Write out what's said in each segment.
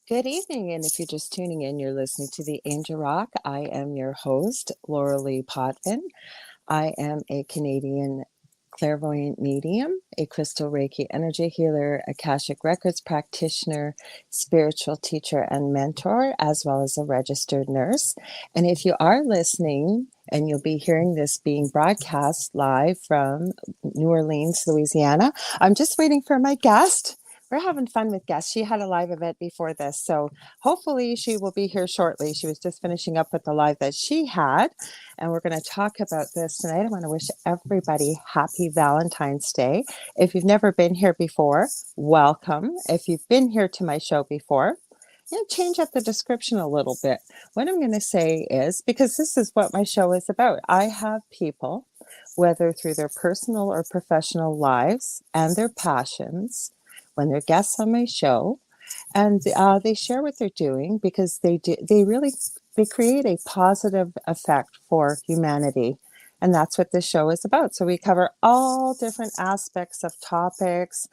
Good evening, and if you're just tuning in, you're listening to the Angel Rock. I am your host, Lorilei Potvin. I am a Canadian clairvoyant medium, a crystal Reiki energy healer, Akashic Records practitioner, spiritual teacher and mentor, as well as a registered nurse. And if you are listening, and you'll be hearing this being broadcast live from New Orleans, Louisiana, I'm just waiting for my guest. We're having fun with guests. She had a live event before this, so hopefully she will be here shortly. She was just finishing up with the live that she had, and we're going to talk about this tonight. I want to wish everybody happy Valentine's Day. If you've never been here before, welcome. If you've been here to my show before, change up the description a little bit. What I'm going to say is, because this is what my show is about, I have people, whether through their personal or professional lives and their passions, when they're guests on my show, and they share what they're doing because they create a positive effect for humanity. And that's what this show is about. So we cover all different aspects of topics.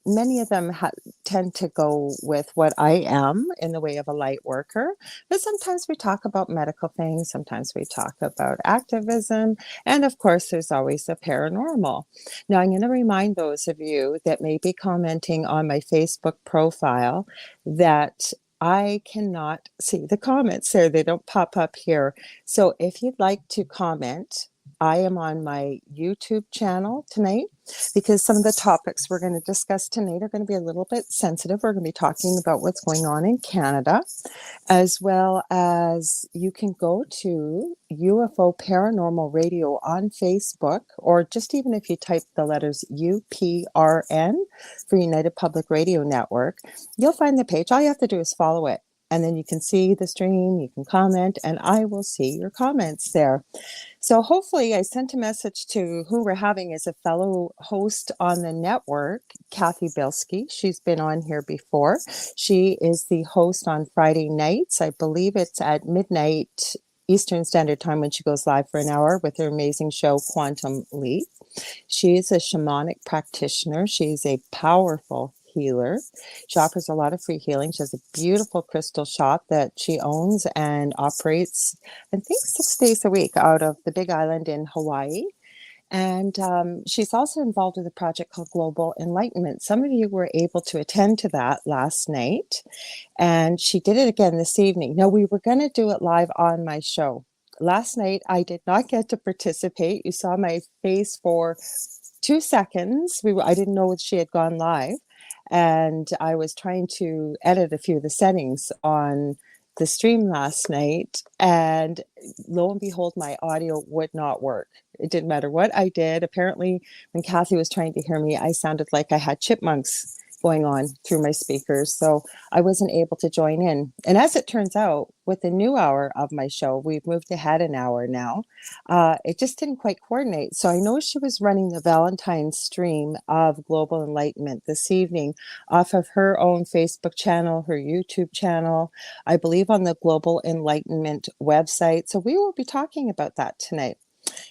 Many of them tend to go with what I am in the way of a light worker. But sometimes we talk about medical things. Sometimes we talk about activism. And of course, there's always the paranormal. Now, I'm going to remind those of you that may be commenting on my Facebook profile that I cannot see the comments there. They don't pop up here. So if you'd like to comment, I am on my YouTube channel tonight because some of the topics we're going to discuss tonight are going to be a little bit sensitive. We're going to be talking about what's going on in Canada, as well as you can go to UFO Paranormal Radio on Facebook, or just even if you type the letters UPRN for United Public Radio Network, you'll find the page. All you have to do is follow it. And then you can see the stream, you can comment, and I will see your comments there. So hopefully I sent a message to who we're having as a fellow host on the network, Cathy Bilsky. She's been on here before. She is the host on Friday nights. I believe it's at midnight Eastern Standard Time when she goes live for an hour with her amazing show, Quantum Leap. She is a shamanic practitioner. She's a powerful healer. She offers a lot of free healing. She has a beautiful crystal shop that she owns and operates, I think, 6 days a week out of the Big Island in Hawaii. And she's also involved with a project called Global Enlightenment. Some of you were able to attend to that last night, and she did it again this evening. Now, we were going to do it live on my show. Last night, I did not get to participate. You saw my face for 2 seconds. I didn't know she had gone live. And I was trying to edit a few of the settings on the stream last night, and lo and behold, my audio would not work. It didn't matter what I did. Apparently, when Cathy was trying to hear me, I sounded like I had chipmunks going on through my speakers, so I wasn't able to join in. And as it turns out, with the new hour of my show, we've moved ahead an hour now, it just didn't quite coordinate. So I know she was running the Valentine's stream of Global Enlightenment this evening off of her own Facebook channel, her YouTube channel, I believe on the Global Enlightenment website. So we will be talking about that tonight.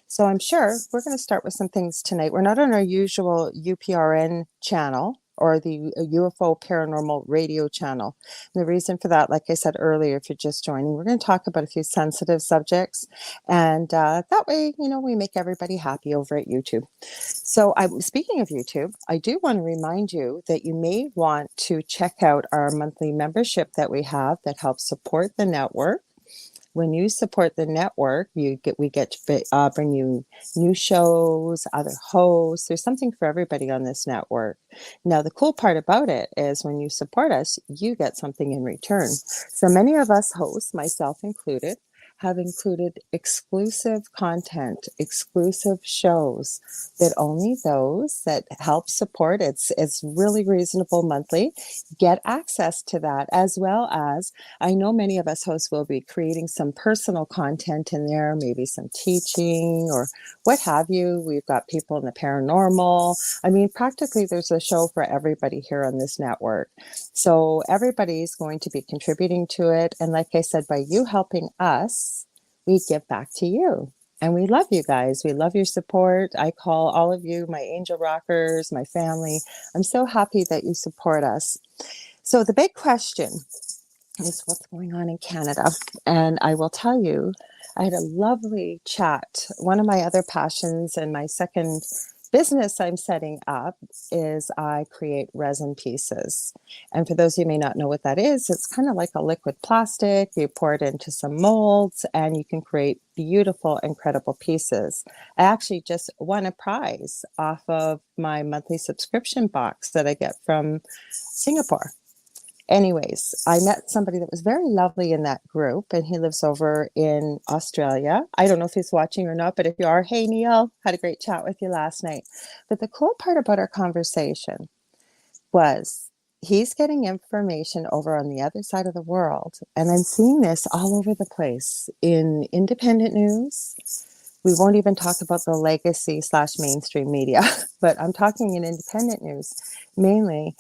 So I'm sure we're going to start with some things tonight. We're not on our usual UPRN channel or the UFO Paranormal Radio channel. And the reason for that, like I said earlier, if you're just joining, we're going to talk about a few sensitive subjects. And that way, we make everybody happy over at YouTube. So speaking of YouTube, I do want to remind you that you may want to check out our monthly membership that we have that helps support the network. When you support the network, we get to bring you new shows, other hosts. There's something for everybody on this network. Now, the cool part about it is when you support us, you get something in return. So many of us hosts, myself included, have included exclusive content, exclusive shows that only those that help support, it's really reasonable monthly, get access to that, as well as I know many of us hosts will be creating some personal content in there, maybe some teaching or what have you. We've got people in the paranormal. I mean, practically there's a show for everybody here on this network. So everybody's going to be contributing to it. And like I said, by you helping us, we give back to you. And we love you guys. We love your support. I call all of you my angel rockers, my family. I'm so happy that you support us. So the big question is what's going on in Canada. And I will tell you, I had a lovely chat. One of my other passions and my second business I'm setting up is I create resin pieces. And for those of you who may not know what that is, it's kind of like a liquid plastic. You pour it into some molds and you can create beautiful, incredible pieces. I actually just won a prize off of my monthly subscription box that I get from Singapore. Anyways, I met somebody that was very lovely in that group, and he lives over in Australia. I don't know if he's watching or not, but if you are, hey, Neil, had a great chat with you last night. But the cool part about our conversation was he's getting information over on the other side of the world, and I'm seeing this all over the place in independent news. We won't even talk about the legacy/mainstream media, but I'm talking in independent news mainly.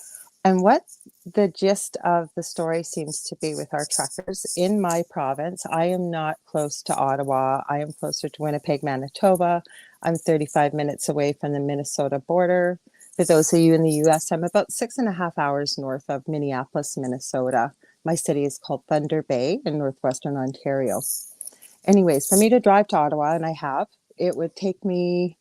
And what the gist of the story seems to be with our truckers in my province. I am not close to Ottawa. I am closer to Winnipeg, Manitoba. I'm 35 minutes away from the Minnesota border. For those of you in the US, I'm about 6.5 hours north of Minneapolis, Minnesota. My city is called Thunder Bay in northwestern Ontario. Anyways, for me to drive to Ottawa, and I have, it would take me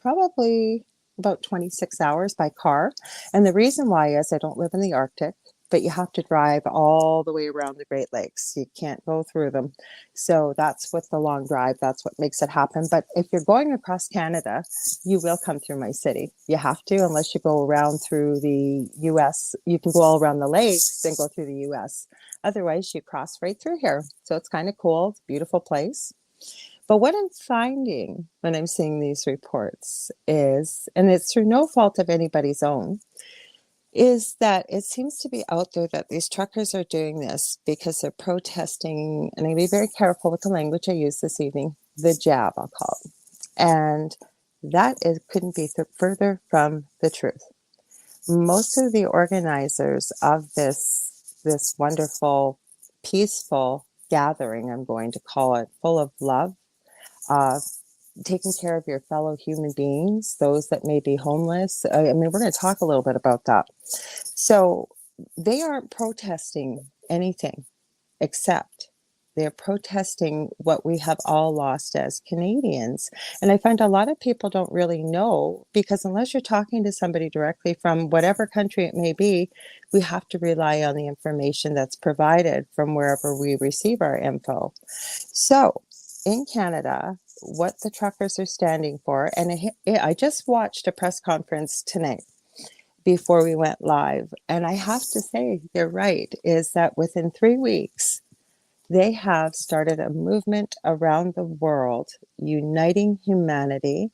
probably about 26 hours by car. And the reason why is I don't live in the Arctic, but you have to drive all the way around the Great Lakes. You can't go through them. So that's with the long drive. That's what makes it happen. But if you're going across Canada, you will come through my city. You have to, unless you go around through the US. You can go all around the lakes, then go through the US. Otherwise, you cross right through here. So it's kind of cool. It's a beautiful place. But what I'm finding when I'm seeing these reports is, and it's through no fault of anybody's own, is that it seems to be out there that these truckers are doing this because they're protesting, and I'm going to be very careful with the language I use this evening, the jab, I'll call it. And that couldn't be further from the truth. Most of the organizers of this wonderful, peaceful gathering, I'm going to call it, full of love, uh, taking care of your fellow human beings, those that may be homeless. I mean, we're going to talk a little bit about that. So they aren't protesting anything except they're protesting what we have all lost as Canadians. And I find a lot of people don't really know, because unless you're talking to somebody directly from whatever country it may be, we have to rely on the information that's provided from wherever we receive our info. So in Canada, what the truckers are standing for, and I just watched a press conference tonight before we went live, and I have to say they're right, is that within 3 weeks, they have started a movement around the world uniting humanity,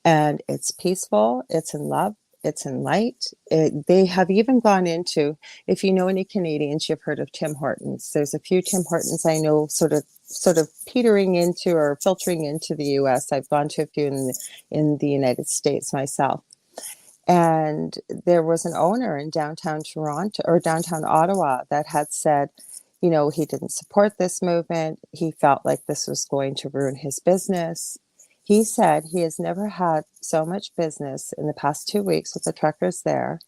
and it's peaceful, it's in love, it's in light. They have even gone into, if you know any Canadians, you've heard of Tim Hortons. There's a few Tim Hortons I know sort of petering into or filtering into the US. I've gone to a few in the United States myself. And there was an owner in downtown Toronto or downtown Ottawa that had said, you know, he didn't support this movement. He felt like this was going to ruin his business. He said he has never had so much business in the past 2 weeks with the truckers there,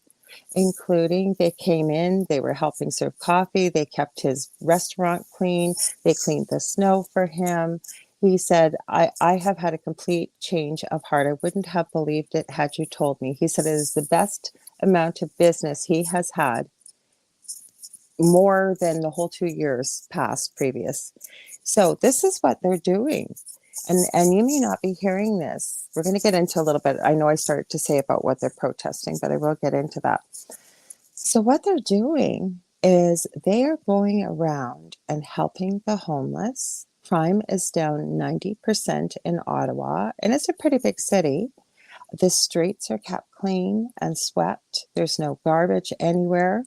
including they came in, they were helping serve coffee, they kept his restaurant clean, they cleaned the snow for him. He said, I have had a complete change of heart. I wouldn't have believed it had you told me. He said it is the best amount of business he has had, more than the whole 2 years past previous. So this is what they're doing. And you may not be hearing this. We're going to get into a little bit. I know I started to say about what they're protesting, but I will get into that. So what they're doing is they are going around and helping the homeless. Crime is down 90% in Ottawa, and it's a pretty big city. The streets are kept clean and swept. There's no garbage anywhere.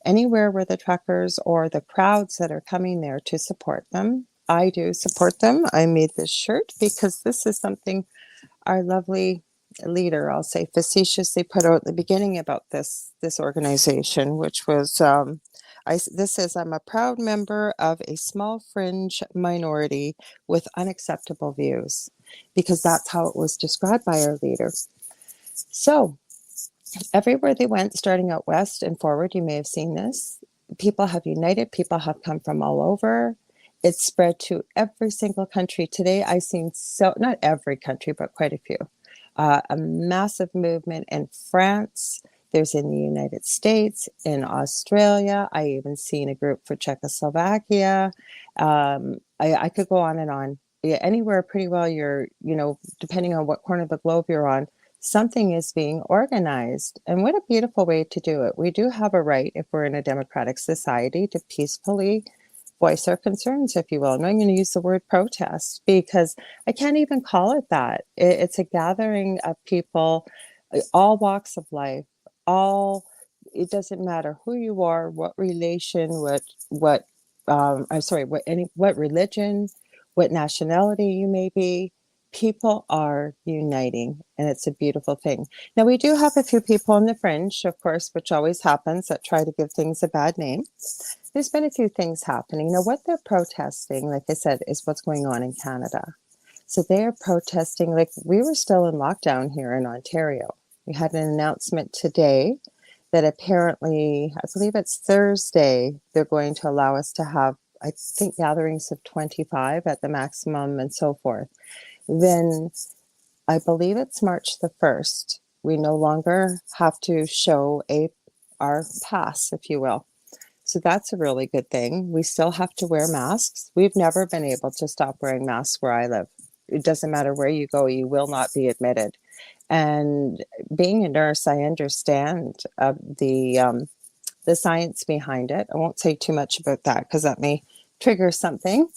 Anywhere where the truckers or the crowds that are coming there to support them. I do support them. I made this shirt because this is something our lovely leader, I'll say, facetiously put out at the beginning about this organization, which was, this says, I'm a proud member of a small fringe minority with unacceptable views, because that's how it was described by our leader. So everywhere they went, starting out west and forward, you may have seen this. People have united, people have come from all over. It's spread to every single country. Today, I've seen not every country, but quite a few. A massive movement in France. There's in the United States, in Australia. I even seen a group for Czechoslovakia. I could go on and on. Yeah, anywhere pretty well depending on what corner of the globe you're on, something is being organized. And what a beautiful way to do it. We do have a right, if we're in a democratic society, to peacefully voice our concerns, if you will. And I'm going to use the word protest because I can't even call it that. It's a gathering of people, all walks of life, it doesn't matter who you are, what relation, what religion, what nationality you may be. People are uniting, and it's a beautiful thing. Now, we do have a few people on the fringe, of course, which always happens, that try to give things a bad name. There's been a few things happening. Now, what they're protesting, like I said, is what's going on in Canada. So they are protesting, like we were still in lockdown here in Ontario. We had an announcement today that apparently, I believe it's Thursday, they're going to allow us to have, I think, gatherings of 25 at the maximum and so forth. Then I believe it's March the 1st. We no longer have to show our pass, if you will. So that's a really good thing. We still have to wear masks. We've never been able to stop wearing masks where I live. It doesn't matter where you go, you will not be admitted. And being a nurse, I understand the science behind it. I won't say too much about that because that may trigger something.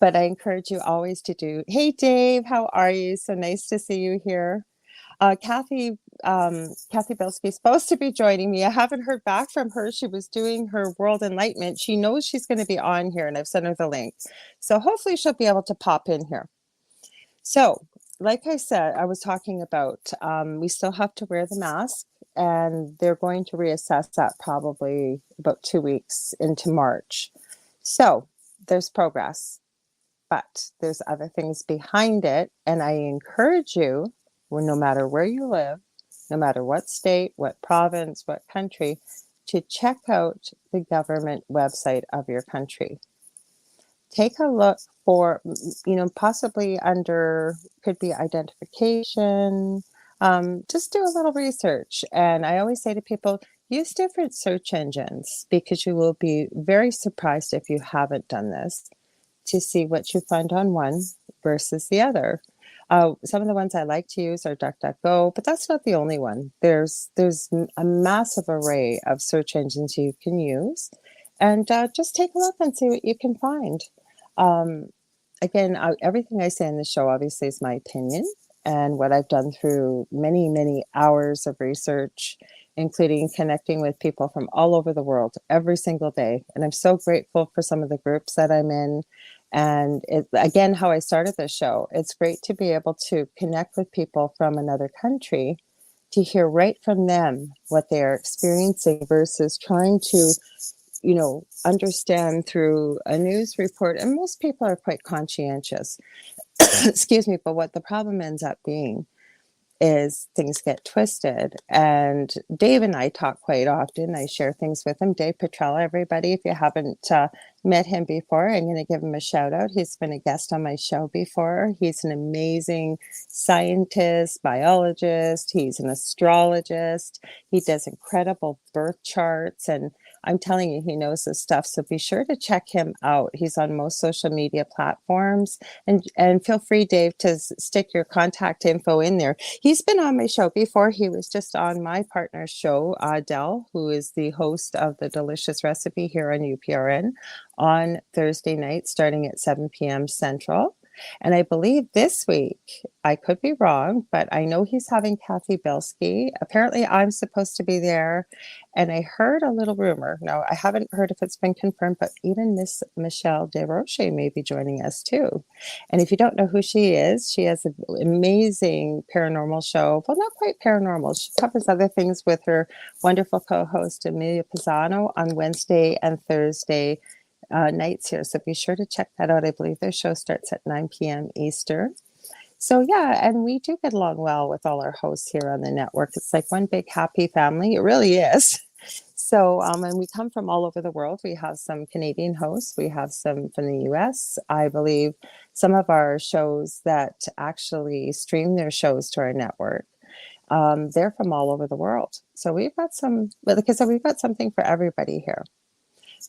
But I encourage you always to do. Hey, Dave, how are you? So nice to see you here. Cathy Bilsky is supposed to be joining me. I haven't heard back from her. She was doing her World Enlightenment. She knows she's going to be on here, and I've sent her the link. So hopefully she'll be able to pop in here. So, like I said, I was talking about we still have to wear the mask, and they're going to reassess that probably about 2 weeks into March. So there's progress, but there's other things behind it. And I encourage you, no matter where you live, no matter what state, what province, what country, to check out the government website of your country. Take a look for, possibly under, could be identification. Just do a little research. And I always say to people, use different search engines because you will be very surprised if you haven't done this to see what you find on one versus the other. Some of the ones I like to use are DuckDuckGo, but that's not the only one. There's a massive array of search engines you can use, and just take a look and see what you can find. Again, everything I say in the show obviously is my opinion and what I've done through many, many hours of research, including connecting with people from all over the world every single day. And I'm so grateful for some of the groups that I'm in. And again, how I started this show, it's great to be able to connect with people from another country to hear right from them what they are experiencing versus trying to understand through a news report. And most people are quite conscientious, excuse me, but what the problem ends up being is things get twisted. And Dave and I talk quite often. I share things with him. Dave Petrella, everybody, if you haven't met him before, I'm going to give him a shout out. He's been a guest on my show before. He's an amazing scientist, biologist. He's an astrologist. He does incredible birth charts, and I'm telling you, he knows his stuff. So be sure to check him out. He's on most social media platforms, and feel free, Dave, to stick your contact info in there. He's been on my show before. He was just on my partner's show, Dell, who is the host of The Delicious Recipe here on UPRN on Thursday night, starting at 7 p.m. Central. And I believe this week, I could be wrong, but I know he's having Cathy Bilsky. Apparently, I'm supposed to be there. And I heard a little rumor. Now, I haven't heard if it's been confirmed, but even Miss Michelle Desroches may be joining us too. And if you don't know who she is, she has an amazing paranormal show. Well, not quite paranormal. She covers other things with her wonderful co-host, Amelia Pisano, on Wednesday and Thursday nights here. So be sure to check that out. I believe their show starts at 9 p.m. Eastern. So yeah, and we do get along well with all our hosts here on the network. It's like one big happy family. It really is. So, and we come from all over the world. We have some Canadian hosts. We have some from the US. I believe some of our shows that actually stream their shows to our network, they're from all over the world. So we've got some, like I said, we've got something for everybody here.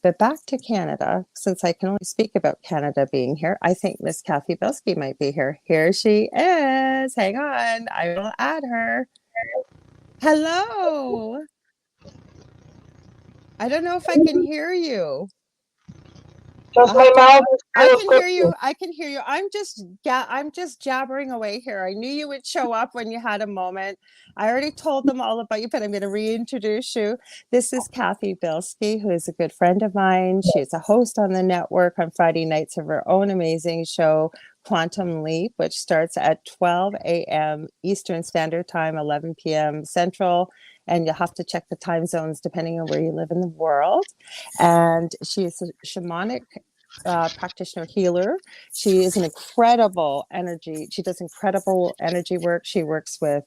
But back to Canada, since I can only speak about Canada being here, I think Miss Cathy Bilsky might be here. Here she is. Hang on. I will add her. Hello. I don't know if I can hear you. Just my mouth is I full of can hear you. cookies. I can hear you. I'm just jabbering away here. I knew you would show up when you had a moment. I already told them all about you, but I'm going to reintroduce you. This is Cathy Bilsky, who is a good friend of mine. She's a host on the network on Friday nights of her own amazing show, Quantum Leap, which starts at 12 a.m. Eastern Standard Time, 11 p.m. Central. And you'll have to check the time zones depending on where you live in the world. And she is a shamanic practitioner healer. She is an incredible energy. She does incredible energy work. She works with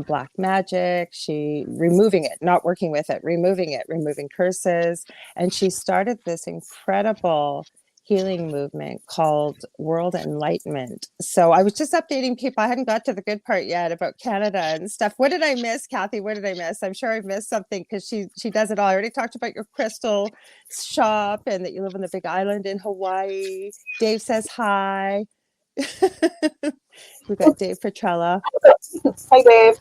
black magic. She removing it, not working with it, removing curses. And she started this incredible healing movement called World Enlightenment. So I was just updating people. I hadn't got to the good part yet about Canada and stuff. What did I miss, Cathy? What did I miss? I'm sure I've missed something because she does it all. I already talked about your crystal shop and that you live on the big island in Hawaii. Dave says hi. We've got Dave Petrella. Hi, Dave.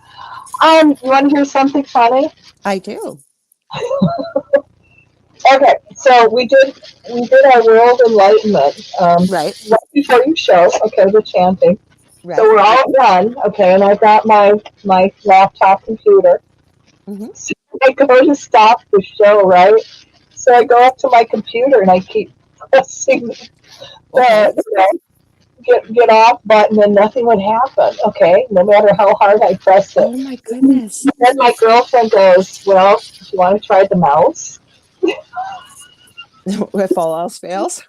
You want to hear something funny? I do. Okay, so we did our World Enlightenment Right. right before you show. Okay, the chanting. So Right. we're all done. Okay, and I've got my laptop computer. Mm-hmm. So I go to stop the show, right? So I go up to my computer and I keep pressing Okay. get off button and nothing would happen. Okay, no matter how hard I pressed it. Oh my goodness. Then my girlfriend goes, "Well, do you want to try the mouse?" If all else fails.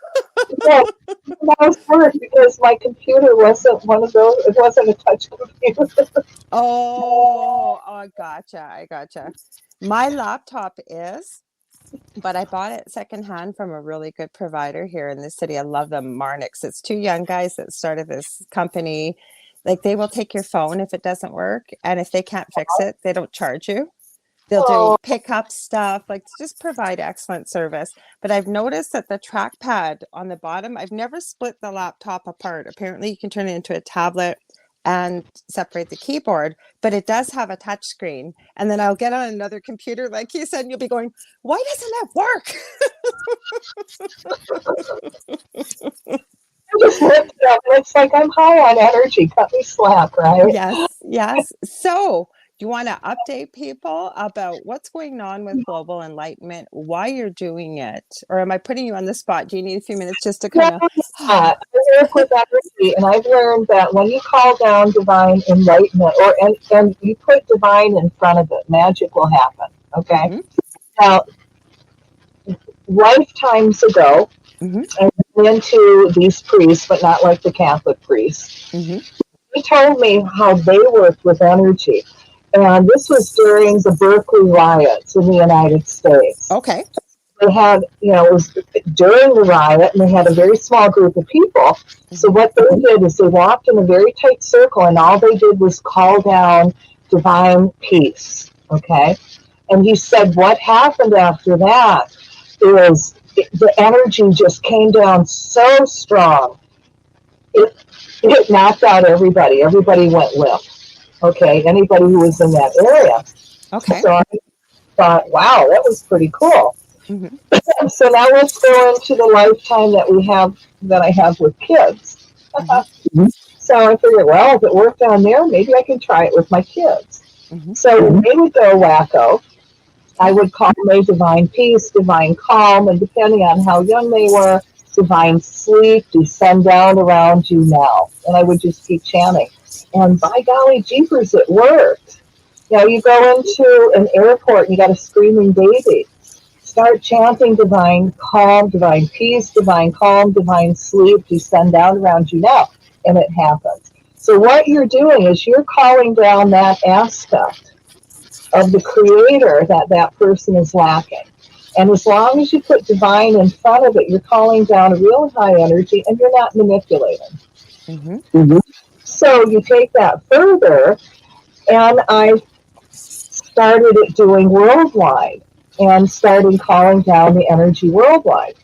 No, the mouse worked because my computer wasn't one of those. It wasn't a touch computer. Oh, I gotcha. My laptop is, but I bought it secondhand from a really good provider here in the city. I love them, Marnix. It's two young guys that started this company. Like they will take your phone if it doesn't work, and if they can't fix it, they don't charge you. They'll do Oh, pick up stuff, like just provide excellent service. But I've noticed that the trackpad on the bottom, I've never split the laptop apart. Apparently, you can turn it into a tablet and separate the keyboard, but it does have a touch screen. And then I'll get on another computer, like you said, and you'll be going, why doesn't that work? I just looked it up. And it's like I'm high on energy. Cut me slack, right? Yes. So, do you want to update people about what's going on with global enlightenment, why you're doing it? Or am I putting you on the spot? Do you need a few minutes just to No, kind of, I work with energy, and I've learned that when you call down divine enlightenment, and you put divine in front of it, magic will happen. Okay. mm-hmm, Now, lifetimes ago, mm-hmm, I went into these priests, but not like the Catholic priests. mm-hmm. They told me how they worked with energy. And this was during the Berkeley riots in the United States. Okay. They had, it was during the riot, and they had a very small group of people. So Mm-hmm. what they did is they walked in a very tight circle, and all they did was call down divine peace. Okay? And he said what happened after that is the energy just came down so strong. It knocked out everybody. Everybody went limp. Okay, anybody who was in that area. Okay. So I thought, wow, that was pretty cool. Mm-hmm. So now let's go into the lifetime that I have with kids. Mm-hmm. So I figured, well, if it worked down there, maybe I can try it with my kids. Mm-hmm. So when they would go wacko, I would call them divine peace, divine calm, and depending on how young they were, divine sleep, descend down around you now. And I would just keep chanting. And by golly jeepers, it worked. You go into an airport and you got a screaming baby. Start chanting divine calm, divine peace, divine calm, divine sleep, descend down around you now. And it happens. So what you're doing is you're calling down that aspect of the creator that that person is lacking. And as long as you put divine in front of it, you're calling down a real high energy and you're not manipulating. Mm-hmm. Mm-hmm. So you take that further, and I started it doing worldwide and starting calling down the energy worldwide.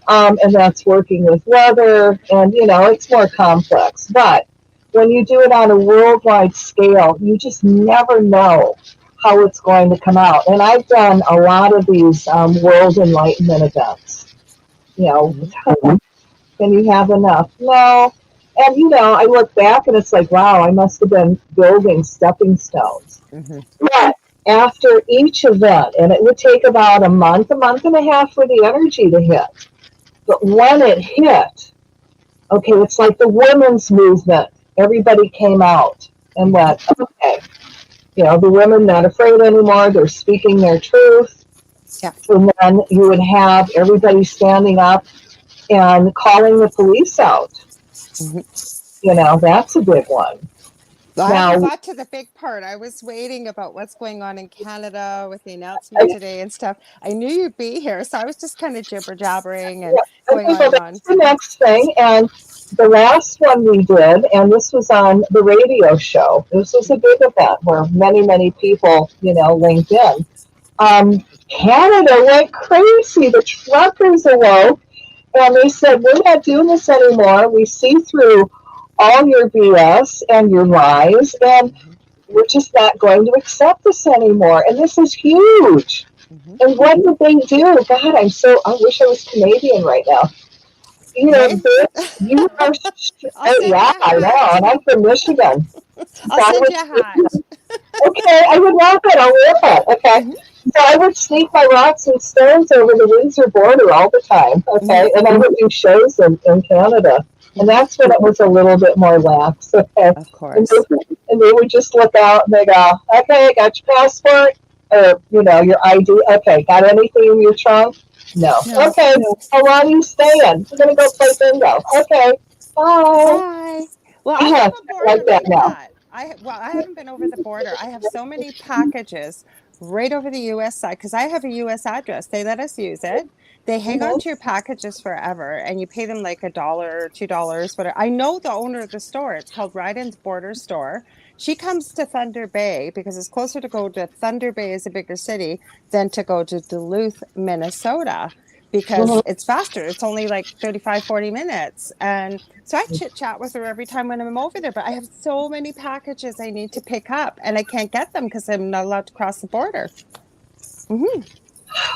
And that's working with weather, and it's more complex. But when you do it on a worldwide scale, you just never know how it's going to come out. And I've done a lot of these world enlightenment events. Mm-hmm. Can you have enough? No. And I look back and it's like, wow, I must have been building stepping stones. Mm-hmm. But after each event, and it would take about a month and a half for the energy to hit. But when it hit, okay, it's like the women's movement. Everybody came out and went, okay, the women not afraid anymore. They're speaking their truth. Yeah. And then you would have everybody standing up and calling the police out. Mm-hmm. That's a big one. Well, I haven't Now, got to the big part. I was waiting about what's going on in Canada with the announcement today and stuff. I knew you'd be here, so I was just kind of jibber jabbering and going okay, on well, and on. that's the next thing. And the last one we did, and this was on the radio show. This was a big event where many, many people, linked in. Canada went crazy. The truckers awoke and they said, we're not doing this anymore. We see through all your BS and your lies, and Mm-hmm. we're just not going to accept this anymore. And this is huge. Mm-hmm. And what did they do? God, I wish I was Canadian right now. Hey, You are, I'll send yeah, you a I know, hat. and I'm from Michigan. I'll So I send would you a hat. okay, I would love it. I'll wear it. Okay. Mm-hmm. So I would sneak my rocks and stones over the Windsor border all the time. Mm-hmm. Okay. And I would do shows in Canada. And Mm-hmm. that's when it was a little bit more lax. Okay. Of And course. they would just look out and they go, okay, got your passport or, your ID. Okay. Got anything in your trunk? No. No. Okay. How long are you staying? We're going to go play bingo. Okay. Bye. Bye. Well, I Yeah, have a like border that like now. that. I haven't been over the border. I have so many packages right over the US side because I have a US address. They let us use it. They hang on Mhm. to your packages forever and you pay them like $1, $2, whatever. I know the owner of the store. It's called Ryden's Border Store. She comes to Thunder Bay because it's closer to go to Thunder Bay is a bigger city than to go to Duluth, Minnesota because Mhm. it's faster. It's only like 35, 40 minutes. And so I chit chat with her every time when I'm over there, but I have so many packages I need to pick up and I can't get them because I'm not allowed to cross the border. Mm-hmm.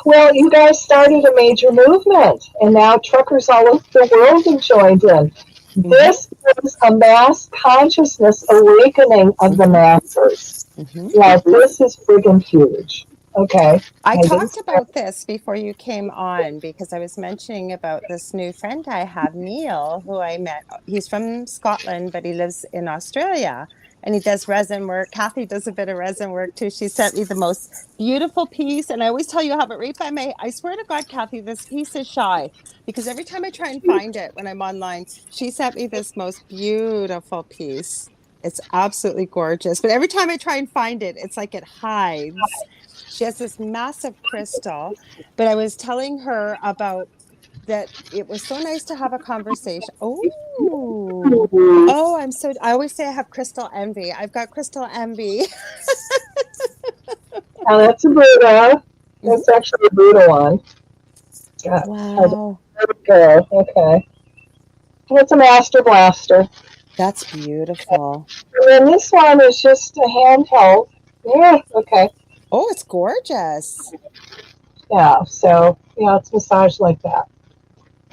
Well, you guys started a major movement, and now truckers all over the world have joined in. Mm-hmm. This is a mass consciousness awakening of the Mm-hmm. masses. Mm-hmm. Yeah, this is friggin' huge. Okay. I I didn't talked start. about this before you came on because I was mentioning about this new friend I have, Neil, who I met. He's from Scotland, but he lives in Australia and he does resin work. Cathy does a bit of resin work too. She sent me the most beautiful piece. And I always tell you, I have it right by my, I swear to God, Cathy, this piece is shy because every time I try and find it when I'm online, she sent me this most beautiful piece. It's absolutely gorgeous. But every time I try and find it, it's like it hides. She has this massive crystal, but I was telling her about that it was so nice to have a conversation. Oh, oh, I always say I have crystal envy. I've got crystal envy. Now that's a Buddha. Mhm. That's actually a Buddha one. Yeah. Wow, Okay. Okay. It's a Master Blaster. that's beautiful. And then this one is just a handheld. Yeah. Okay. Oh, it's gorgeous. Yeah. So, it's massaged like that.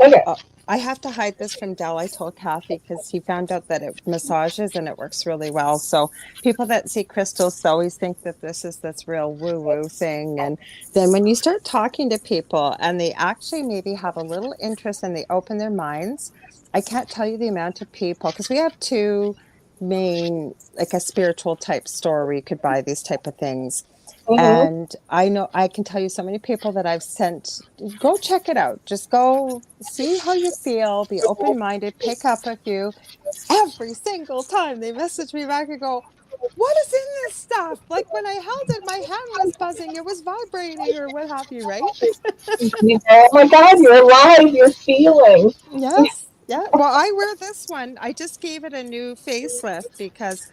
Okay. Oh, I have to hide this from Dell. I told Kathy because he found out that it massages and it works really well. So people that see crystals always think that this is this real woo-woo thing. And then when you start talking to people and they actually maybe have a little interest and they open their minds, I can't tell you the amount of people because we have two main, like a spiritual type store where you could buy these type of things. Mm-hmm. And I know I can tell you so many people that I've sent, go check it out. Just go see how you feel, be open minded, pick up a few. every single time they message me back and go, what is in this stuff? Like when I held it, my hand was buzzing, it was vibrating, or what have you, right? Oh my God, you're alive, you're feeling. Yes. Yeah. Well, I wear this one. I just gave it a new facelift because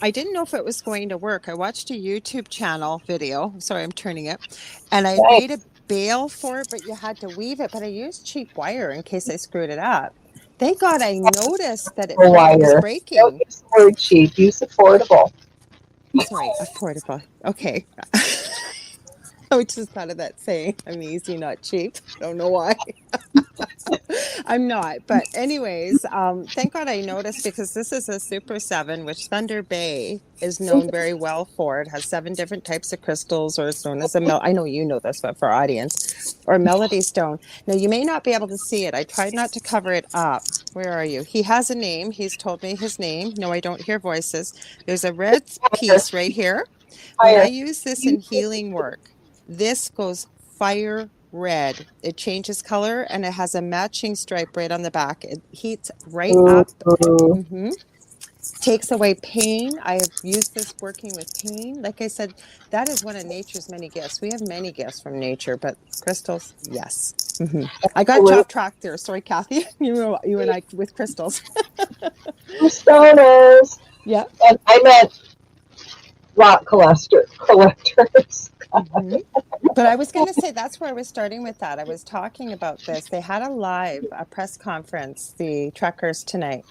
I didn't know if it was going to work. I watched a YouTube channel video. Sorry, I'm turning it. And I had made a Thanks. bail for it, but you had to weave it. But I used cheap wire in case I screwed it up. Thank God I noticed that For it was wire. Don't breaking. use the word cheap, use affordable. Sorry, affordable. Okay. I just thought of that saying, I'm easy, not cheap. Don't know why. I'm not. But anyways, thank God I noticed because this is a Super 7, which Thunder Bay is known very well for. It has 7 different types of crystals, or it's known as I know you know this, but for our audience, or melody stone. Now, you may not be able to see it. I tried not to cover it up. Where are you? He has a name. He's told me his name. No, I don't hear voices. There's a red Higher, piece right here. When I higher. use this in healing work, this goes fire red. It changes color and it has a matching stripe right on the back. It heats right up. Ooh. hmm Takes away pain. I have used this working with pain. Like I said, that is one of nature's many gifts. We have many gifts from nature, but crystals, yes. I got you off track there. Sorry, Cathy. You and I with crystals. Stoners. Yeah. And I meant rock collectors. hmm But I was going to say that's where I was starting with that. I was talking about this. They had a press conference, the truckers tonight,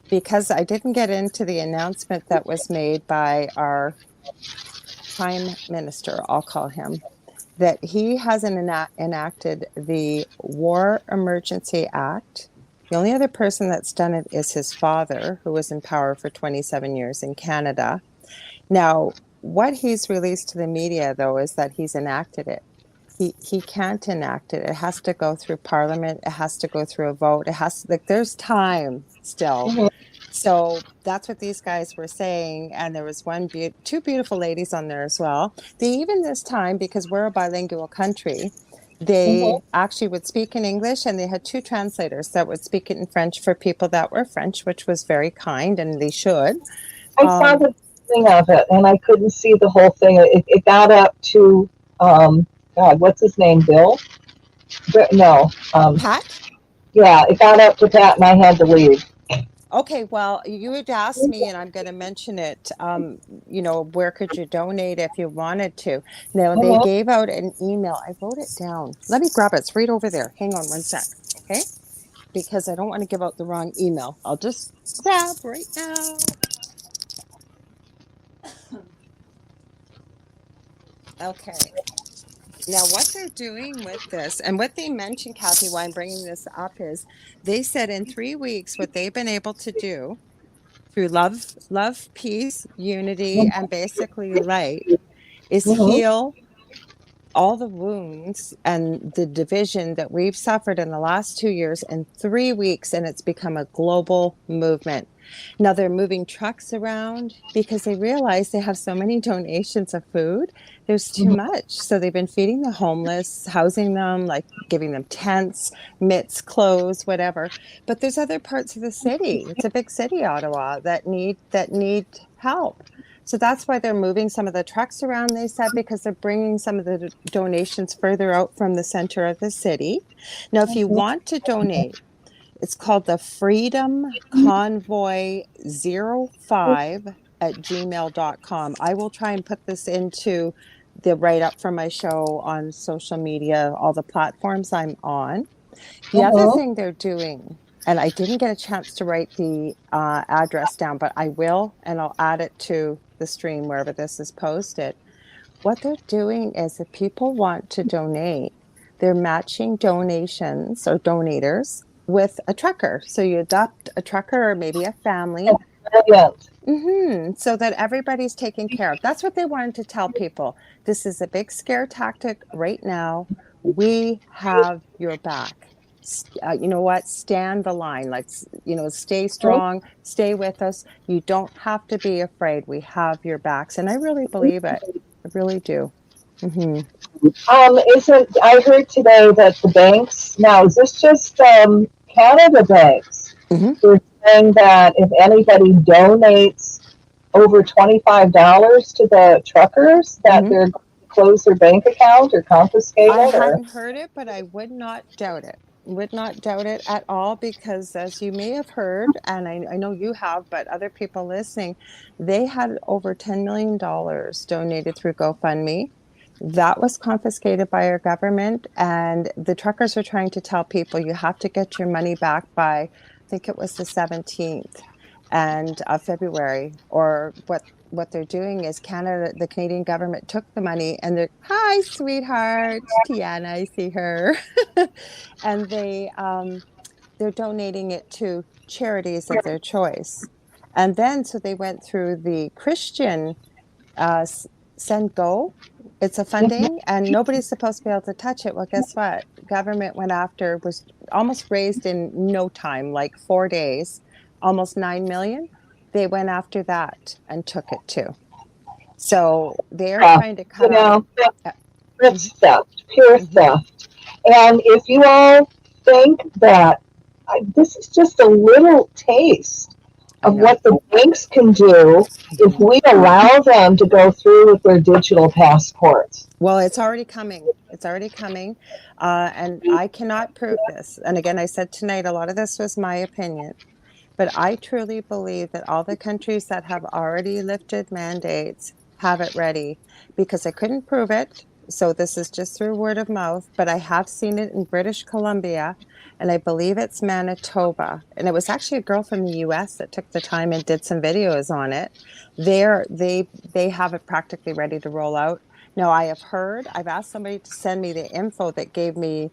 because I didn't get into the announcement that was made by our prime minister, I'll call him, that he hasn't enacted the War Emergency Act. The only other person that's done it is his father, who was in power for 27 years in Canada. Now, what he's released to the media, though, is that he's enacted it. He can't enact it. It has to go through Parliament. It has to go through a vote. It has to, like, there's time still. Mhm, So that's what these guys were saying. And there was two beautiful ladies on there as well. They even this time, because we're a bilingual country, mhm. they actually would speak in English and they had 2 translators that would speak it in French for people that were French, which was very kind and they should. I saw Um, the beginning of it and I couldn't see the whole thing. It got up to, God, what's his name? Bill? No. Pat? Yeah, it got up to that and I had to leave. Okay, well, you had asked me, and I'm going to mention it. Where could you donate if you wanted to? Now, they Mhm. gave out an email. I wrote it down. Let me grab it. It's right over there. Hang on one sec. Okay. Because I don't want to give out the wrong email. I'll just grab right now. Okay. Now, what they're doing with this, and what they mentioned, Cathy, why I'm bringing this up is they said in 3 weeks, what they've been able to do through love, peace, unity, and basically light is Mhm. heal all the wounds and the division that we've suffered in the last 2 years in 3 weeks, and it's become a global movement. Now they're moving trucks around because they realize they have so many donations of food. There's too Mhm. much. So they've been feeding the homeless, housing them, like giving them tents, mitts, clothes, whatever. But there's other parts of the city. It's a big city, Ottawa, that need help. So that's why they're moving some of the trucks around, they said, because they're bringing some of the donations further out from the center of the city. Now, if you want to donate, it's called the Freedom Convoy 05 at gmail.com. I will try and put this into the write up for my show on social media, all the platforms I'm on. The other Mhm. thing they're doing, and I didn't get a chance to write the address down, but I will, and I'll add it to the stream wherever this is posted. What they're doing is if people want to donate, they're matching donations or donators with a trucker. So you adopt a trucker or maybe a family. Brilliant. So that everybody's taken care of. That's what they wanted to tell people. This is a big scare tactic right now. We have your back. You know what? Stand the line. Like, stay strong, stay with us. You don't have to be afraid. We have your backs. And I really believe it. I really do. hmm Isn't I heard today that the banks now is this just Canada banks? Mm-hmm. They're saying that if anybody donates over $25 to the truckers, that Mm-hmm. they're going to close their bank account or confiscate I it, or hadn't heard it, but I would not doubt it. Would not doubt it at all because, as you may have heard, and I know you have, but other people listening, they had over $10 million donated through GoFundMe. That was confiscated by our government, and the truckers are trying to tell people you have to get your money back by, I think it was the 17th and of February, or what they're doing is Canada, the Canadian government took the money and they're, hi, sweetheart, Tiana, I see her, and they're donating it to charities of their choice. And then so they went through the Christian uh, Send Go. It's a funding, and nobody's supposed to be able to touch it. Well, guess what? Government went after, was almost raised in no time, like 4 days, almost 9 million. They went after that and took it too. So they're uh, trying to you cut off. know, Uh, that's mhm, theft, pure mhm, theft. And if you all think that this is just a little taste I of know. what the banks can do if Mhm. we allow them to go through with their digital passports. Well, it's already coming. It's already coming. And I cannot prove this. And again, I said tonight, a lot of this was my opinion. But I truly believe that all the countries that have already lifted mandates have it ready because I couldn't prove it. So this is just through word of mouth, but I have seen it in British Columbia and I believe it's Manitoba. And it was actually a girl from the US that took the time and did some videos on it. They have it practically ready to roll out. Now I have heard, I've asked somebody to send me the info that gave me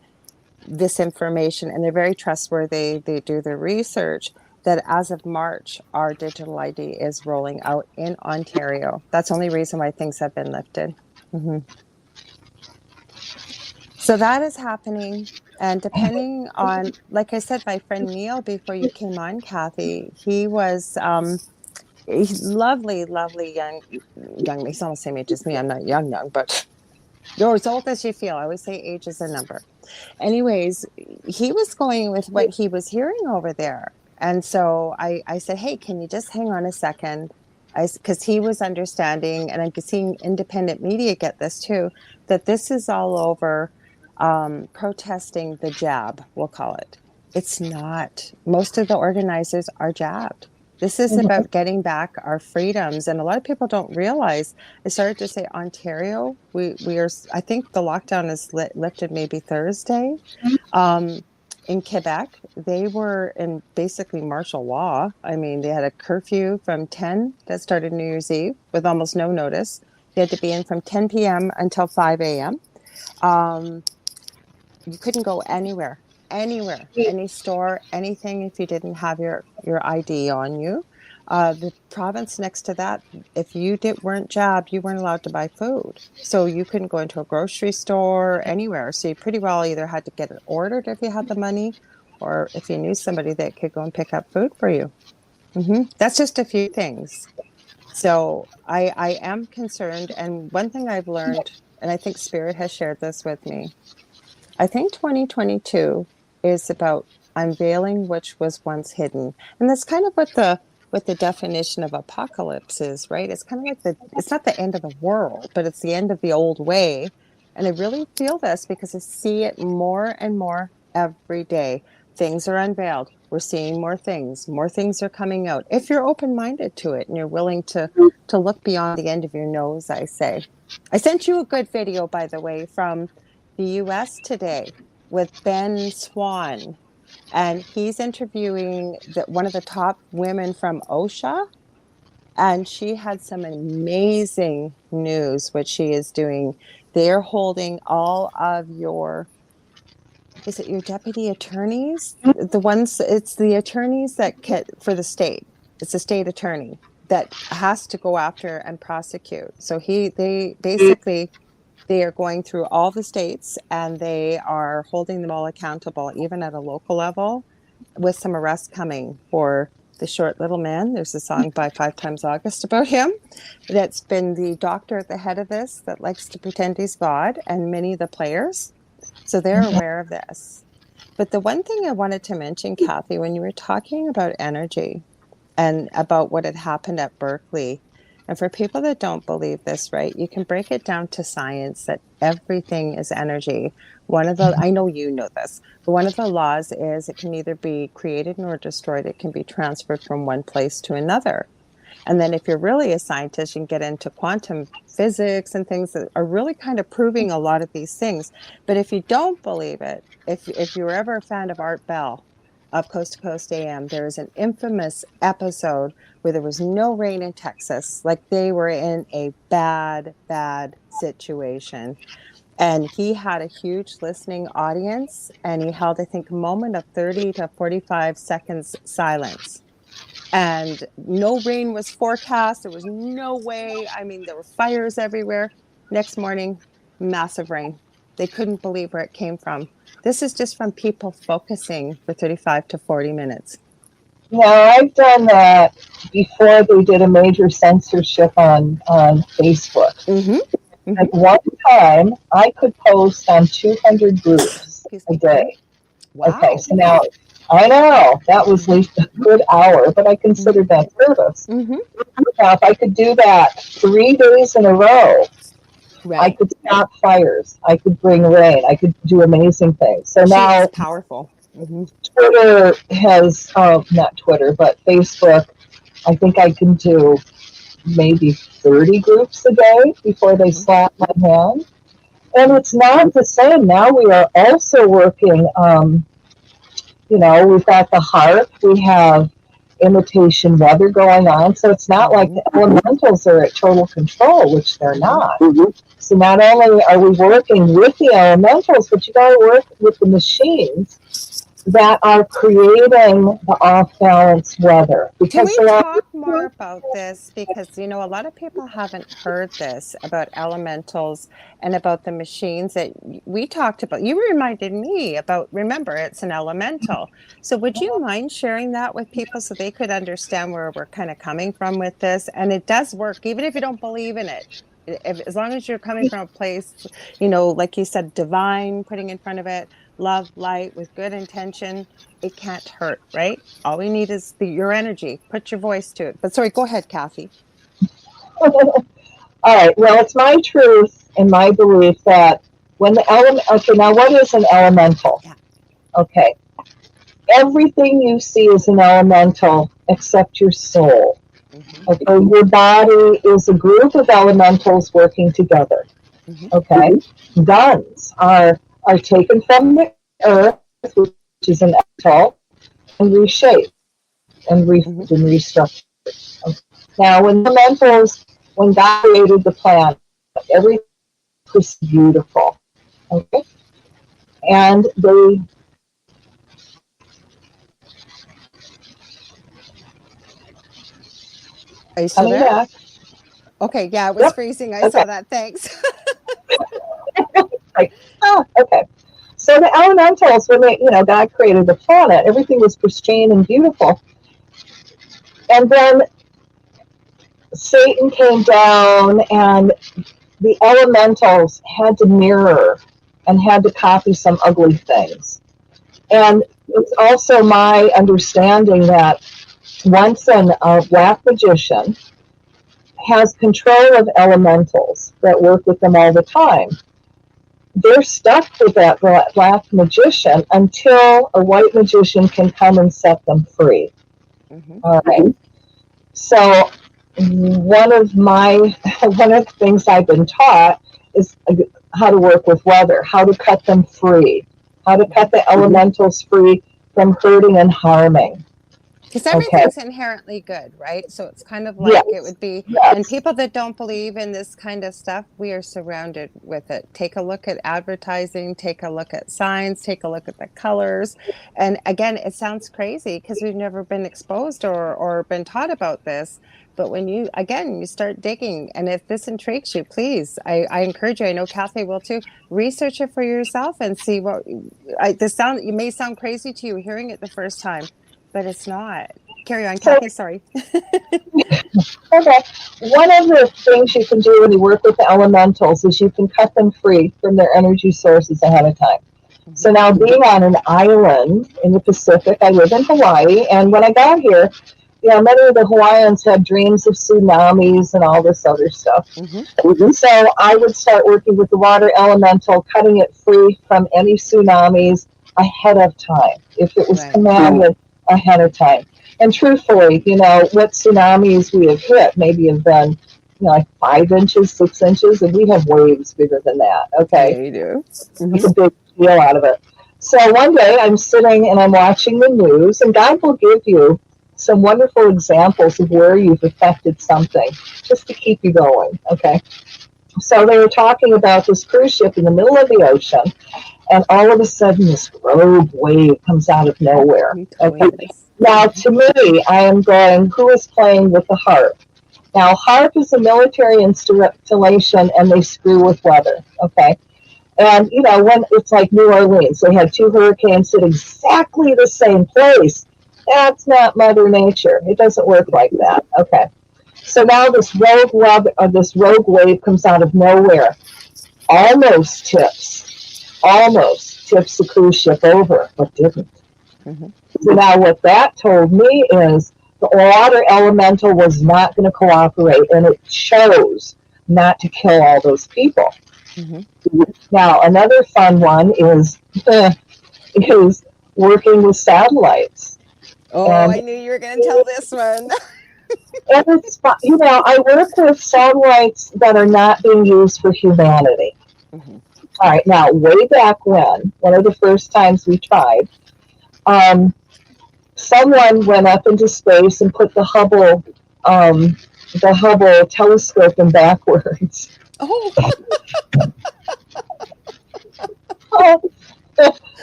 this information, and they're very trustworthy. They do their research. That as of March, our digital ID is rolling out in Ontario. That's the only reason why things have been lifted. Mm-hmm. So that is happening. And depending on, like I said, my friend Neil, before you came on, Cathy, he was he's lovely, lovely young. He's almost the same age as me. I'm not young, but you're as old as you feel. I always say age is a number. Anyways, he was going with what he was hearing over there. And so I said, hey, can you just hang on a second? Because he was understanding, and I'm seeing independent media get this too, that this is all over protesting the jab, we'll call it. It's not. Most of the organizers are jabbed. This is about getting back our freedoms. And a lot of people don't realize. I started to say Ontario. We are. I think the lockdown is lifted maybe Thursday. Um, in Quebec, they were in basically martial law. I mean, they had a curfew from 10 that started New Year's Eve with almost no notice. They had to be in from 10 p.m. until 5 a.m. Um, you couldn't go anywhere, any store, anything if you didn't have your ID on you. The province next to that, if you weren't jabbed, you weren't allowed to buy food. So you couldn't go into a grocery store, anywhere. So you pretty well either had to get it ordered if you had the money, or if you knew somebody that could go and pick up food for you. That's just a few things. So I am concerned. And one thing I've learned, and I think Spirit has shared this with me, I think 2022 is about unveiling which was once hidden. And that's kind of what the definition of apocalypse is, right? It's kind of like it's not the end of the world, but it's the end of the old way. And I really feel this because I see it more and more every day. Things are unveiled. We're seeing more things. More things are coming out. If you're open-minded to it and you're willing to look beyond the end of your nose, I say. I sent you a good video, by the way, from the US today with Ben Swan, and he's interviewing one of the top women from OSHA. And she had some amazing news, what she is doing. They're holding all of is it your deputy attorneys? The ones, it's the attorneys that for the state. It's a state attorney that has to go after and prosecute. So they basically they are going through all the states and they are holding them all accountable, even at a local level, with some arrests coming for the short little man. There's a song by Five Times August about him that's been the doctor at the head of this that likes to pretend he's God, and many of the players. So they're aware of this. But the one thing I wanted to mention, Cathy, when you were talking about energy and about what had happened at Berkeley, and for people that don't believe this, right, you can break it down to science that everything is energy. I know you know this, but one of the laws is it can neither be created nor destroyed. It can be transferred from one place to another. And then if you're really a scientist, you can get into quantum physics and things that are really kind of proving a lot of these things. But if you don't believe it, if you were ever a fan of Art Bell of Coast to Coast AM, there is an infamous episode where there was no rain in Texas. Like they were in a bad, bad situation. And he had a huge listening audience, and he held, I think, a moment of 30 to 45 seconds silence, and no rain was forecast. There was no way. I mean, there were fires everywhere. Next morning, massive rain. They couldn't believe where it came from. This is just from people focusing for 35 to 40 minutes. Now, I've done that before they did a major censorship on Facebook. At one time, I could post on 200 groups a day. Wow. Okay, so now, I know, that was at least a good hour, but I considered that service. Now, if I could do that 3 days in a row, Right. I could stop fires. I could bring rain. I could do amazing things. So now, it's powerful. Twitter has, not Twitter, but Facebook, I think I can do maybe 30 groups a day before they slap my hand. And it's not the same. Now we are also working, we've got the harp, we have imitation weather going on. So it's not like the elementals are at total control, which they're not. So not only are we working with the elementals, but you got to work with the machines that are creating the off-balance weather. Can we talk more about this? Because, a lot of people haven't heard this about elementals and about the machines that we talked about. You reminded me about, remember, it's an elemental. So would you mind sharing that with people so they could understand where we're kind of coming from with this? And it does work, even if you don't believe in it. As long as you're coming from a place, like you said, divine, putting in front of it, love, light, with good intention, it can't hurt, right? All we need is your energy. Put your voice to it. But sorry, go ahead, Cathy. All right. Well, it's my truth and my belief that when the okay, now what is an elemental? Yeah. Okay. Everything you see is an elemental except your soul. Okay. Your body is a group of elementals working together. Okay. Guns are taken from the earth, which is an elemental, and reshaped and restructured. Okay. Now, when God created the planet, everything was beautiful. Okay. And they Are you still there? back. Okay, yeah, it was freezing. I saw that. Thanks. Okay. So the elementals, when God created the planet, everything was pristine and beautiful. And then Satan came down, and the elementals had to mirror and had to copy some ugly things. And it's also my understanding that once a black magician has control of elementals that work with them all the time, they're stuck with that black magician until a white magician can come and set them free. All right. So one of the things I've been taught is how to work with weather, how to cut them free, how to cut the elementals free from hurting and harming. Because everything's inherently good, right? So it's kind of like it would be, and people that don't believe in this kind of stuff, we are surrounded with it. Take a look at advertising, take a look at signs, take a look at the colors. And again, it sounds crazy because we've never been exposed or been taught about this. But when you start digging, and if this intrigues you, please, I encourage you, I know Cathy will too, research it for yourself and see what, it may sound crazy to you hearing it the first time, but it's not. Carry on, Cathy, sorry. Okay. One of the things you can do when you work with the elementals is you can cut them free from their energy sources ahead of time. So Mm-hmm. now being on an island in the Pacific, I live in Hawaii, and when I got here, many of the Hawaiians had dreams of tsunamis and all this other stuff. Mm-hmm. So I would start working with the water elemental, cutting it free from any tsunamis ahead of time, if it was Right. commanded ahead of time. And truthfully, what tsunamis we have hit maybe have been, like 5 inches, 6 inches, and we have waves bigger than that. Okay, Yeah, you do. make Mm-hmm. a big deal out of it. So one day I'm sitting and I'm watching the news, and God will give you some wonderful examples of where you've affected something just to keep you going. Okay. So they were talking about this cruise ship in the middle of the ocean, and all of a sudden this rogue wave comes out of Yep. nowhere. You told Okay. me this. Now, Mm-hmm. to me, I am going, who is playing with the harp? Now, harp is a military installation, and they screw with weather. Okay. And, when it's like New Orleans, they had two hurricanes at exactly the same place. That's not Mother Nature. It doesn't work like that. Okay. So now this rogue wave comes out of nowhere, almost tips the cruise ship over, but didn't. Mm-hmm. So now what that told me is the water elemental was not going to cooperate, and it chose not to kill all those people. Mm-hmm. Now another fun one is working with satellites. Oh, And I knew you were going to tell this one. it's, I work with satellites that are not being used for humanity. Mm-hmm. All right, now way back when, one of the first times we tried, um, someone went up into space and put the Hubble telescope in backwards. Oh, Oh,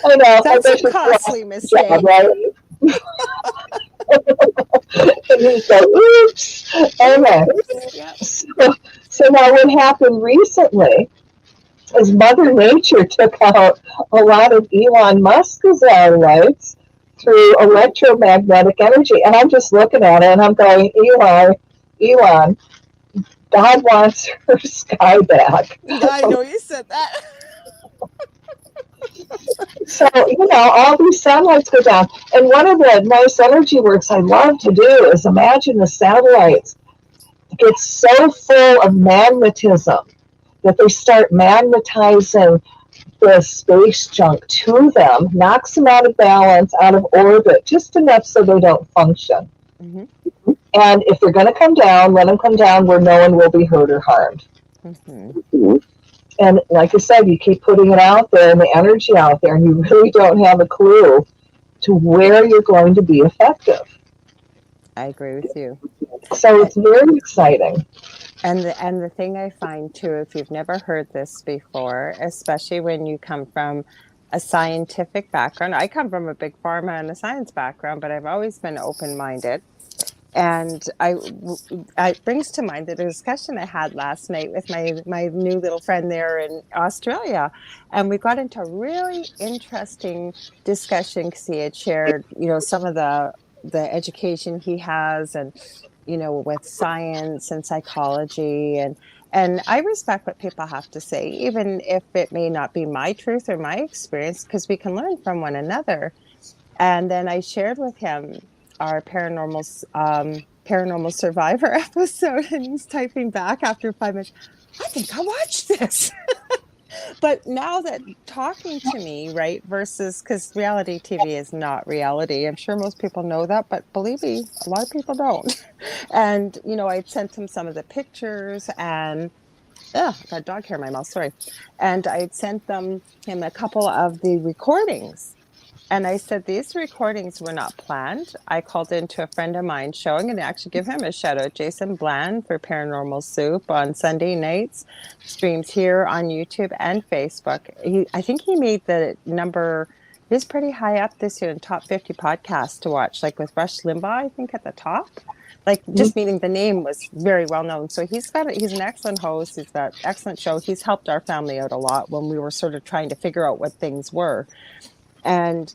I know. I that's a bet you costly job, mistake. right? And he said, "Oops." Okay. Oops. Yep. So now, what happened recently is Mother Nature took out a lot of Elon Musk's satellites through electromagnetic energy. And I'm just looking at it and I'm going, Elon, God wants her sky back. Yeah, I know you said that. So, all these satellites go down. And one of the nice energy works I love to do is imagine the satellites get so full of magnetism that they start magnetizing the space junk to them, knocks them out of balance, out of orbit, just enough so they don't function. Mm-hmm. And if they're going to come down, let them come down where no one will be hurt or harmed. Mm-hmm. And like I said, you keep putting it out there and the energy out there, and you really don't have a clue to where you're going to be effective. I agree with you. So it's very exciting. And the thing I find too, if you've never heard this before, especially when you come from a scientific background, I come from a big pharma and a science background, but I've always been open-minded. And it brings to mind the discussion I had last night with my new little friend there in Australia, and we got into a really interesting discussion because he had shared, some of the education he has, and with science and psychology, and I respect what people have to say, even if it may not be my truth or my experience, because we can learn from one another. And then I shared with him our paranormal survivor episode, and he's typing back after 5 minutes, I think I watched this. But now that talking to me, right, versus, because reality TV is not reality. I'm sure most people know that, but believe me, a lot of people don't. And, I'd sent him some of the pictures, and I got dog hair in my mouth, sorry. And I'd sent him a couple of the recordings. And I said, these recordings were not planned. I called into a friend of mine showing, and actually give him a shout out, Jason Bland for Paranormal Soup on Sunday nights, streams here on YouTube and Facebook. I think he made the number, he's pretty high up this year in top 50 podcasts to watch, like with Rush Limbaugh, I think at the top. Like just meeting the name was very well known. So he's an excellent host. He's got excellent show. He's helped our family out a lot when we were sort of trying to figure out what things were. And,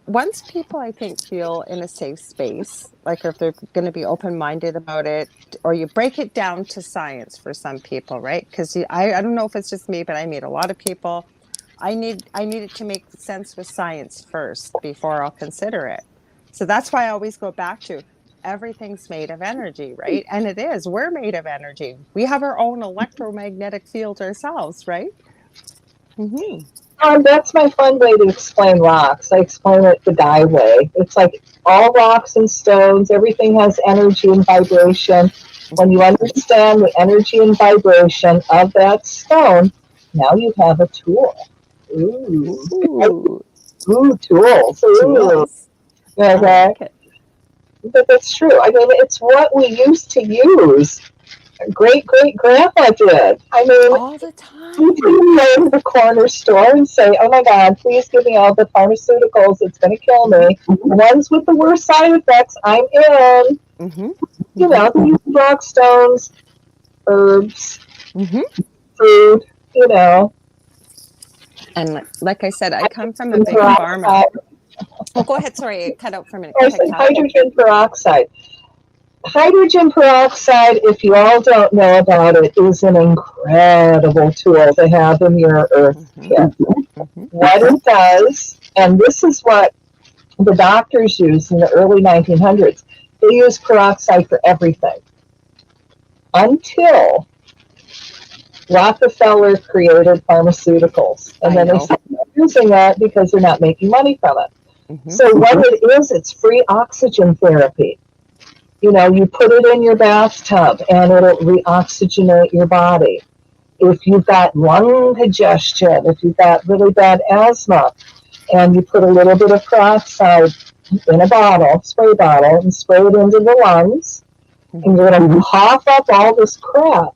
once people, I think, feel in a safe space, like if they're going to be open-minded about it, or you break it down to science for some people, right? Because I don't know if it's just me, but I meet a lot of people I need it to make sense with science first before I'll consider it. So that's why I always go back to everything's made of energy, right? And it is. We're made of energy. We have our own electromagnetic field ourselves, right? Mm-hmm. That's my fun way to explain rocks. I explain it the guy way. It's like all rocks and stones, everything has energy and vibration. When you understand the energy and vibration of that stone, now you have a tool. Ooh. Ooh, Ooh, tools. Ooh. tools. I Okay. like it. But that's true. I mean, it's what we used to use. Great great grandpa did. I mean, All the you time. can go to the corner store and say, "Oh my God, please give me all the pharmaceuticals. It's going to kill Mm-hmm. me. The ones with the worst side effects, I'm in." Mm-hmm. You Mm-hmm. know, they use rock stones, herbs, Mm-hmm. food. You know, And like I said, I come from a hydrogen big pharma. peroxide. Oh, go ahead. Sorry, it cut out for a minute. Go I ahead, said Kathy. hydrogen peroxide. Hydrogen peroxide, if you all don't know about it, is an incredible tool to have in your earth Mm-hmm. kit. Mm-hmm. What it does, and this is what the doctors used in the early 1900s, they used peroxide for everything until Rockefeller created pharmaceuticals. And I then they know. stopped using it because they're not making money from it. Mm-hmm. So, what it is, it's free oxygen therapy. You know, you put it in your bathtub and it'll reoxygenate your body. If you've got lung congestion, if you've got really bad asthma, and you put a little bit of peroxide in a bottle, spray bottle, and spray it into the lungs, and Mm-hmm. you're going to cough up all this crap.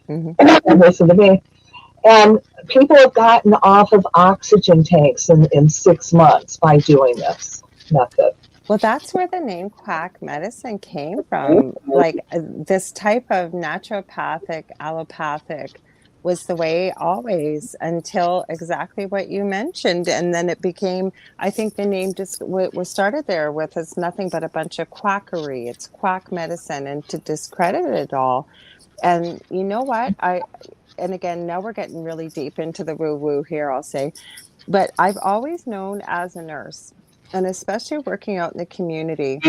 Mm-hmm. And listen to me. And people have gotten off of oxygen tanks in 6 months by doing this method. Well, that's where the name quack medicine came from. Like this type of naturopathic, allopathic was the way always until exactly what you mentioned. And then it became, I think the name just was started there with it's nothing but a bunch of quackery. It's quack medicine and to discredit it all. And you know what? And again, now we're getting really deep into the woo woo here, I'll say. But I've always known as a nurse, and especially working out in the community,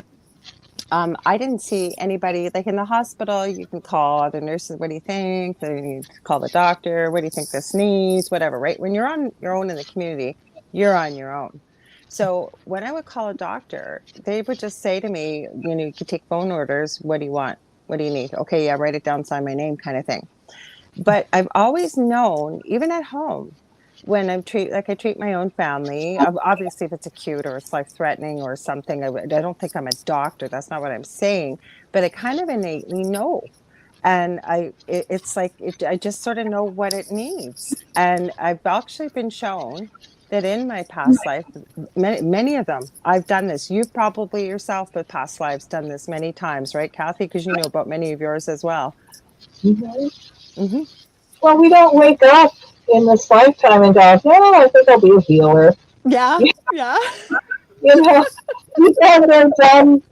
I didn't see anybody like in the hospital. You can call other nurses. What do you think? Then you call the doctor. What do you think this needs? Whatever, right? When you're on your own in the community, you're on your own. So when I would call a doctor, they would just say to me, you could take phone orders. What do you want? What do you need? Okay, yeah, write it down, sign my name, kind of thing. But I've always known, even at home, when I treat my own family, obviously if it's acute or it's life threatening or something, I don't think I'm a doctor. That's not what I'm saying, but I kind of innately know. And it's like, I just sort of know what it needs. And I've actually been shown that in my past life, many of them, I've done this. You've probably yourself with past lives done this many times, right, Kathy? Because you know about many of yours as well. Mm-hmm. Mm-hmm. Well, we don't wake up in this lifetime and go, "No, I think I'll be a healer." Yeah, yeah. You know, you have done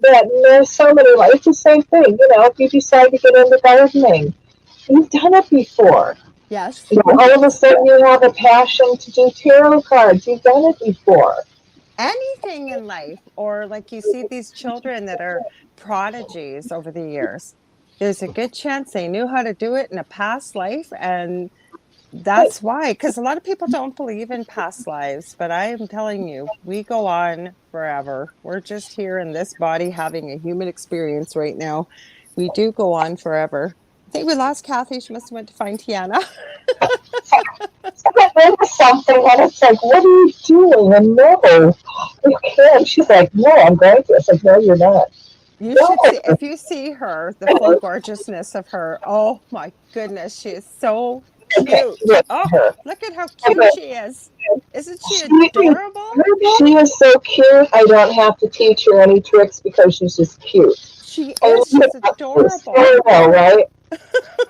that. And there's so many. Like, it's the same thing. You know, if you decide to get into gardening, you've done it before. Yes. You know, all of a sudden, you have a passion to do tarot cards. You've done it before. Anything in life, or like you see these children that are prodigies over the years. There's a good chance they knew how to do it in a past life. And But, that's why, because a lot of people don't believe in past lives. But I am telling you, we go on forever. We're just here in this body having a human experience right now. We do go on forever. I think we lost Kathy. She must have went to find Tiana. get into something, and it's like, what are you doing? And no, you can't. She's like, no, I'm going to. It's like, no, you're not. You No. should see if you see her, the full gorgeousness of her. Oh my goodness, she is so Okay, cute. look Oh, at her. look at how cute Okay. she is. Isn't she She, adorable? she is so cute. I don't have to teach her any tricks because she's just cute. She And is. She's it's adorable. so well, right?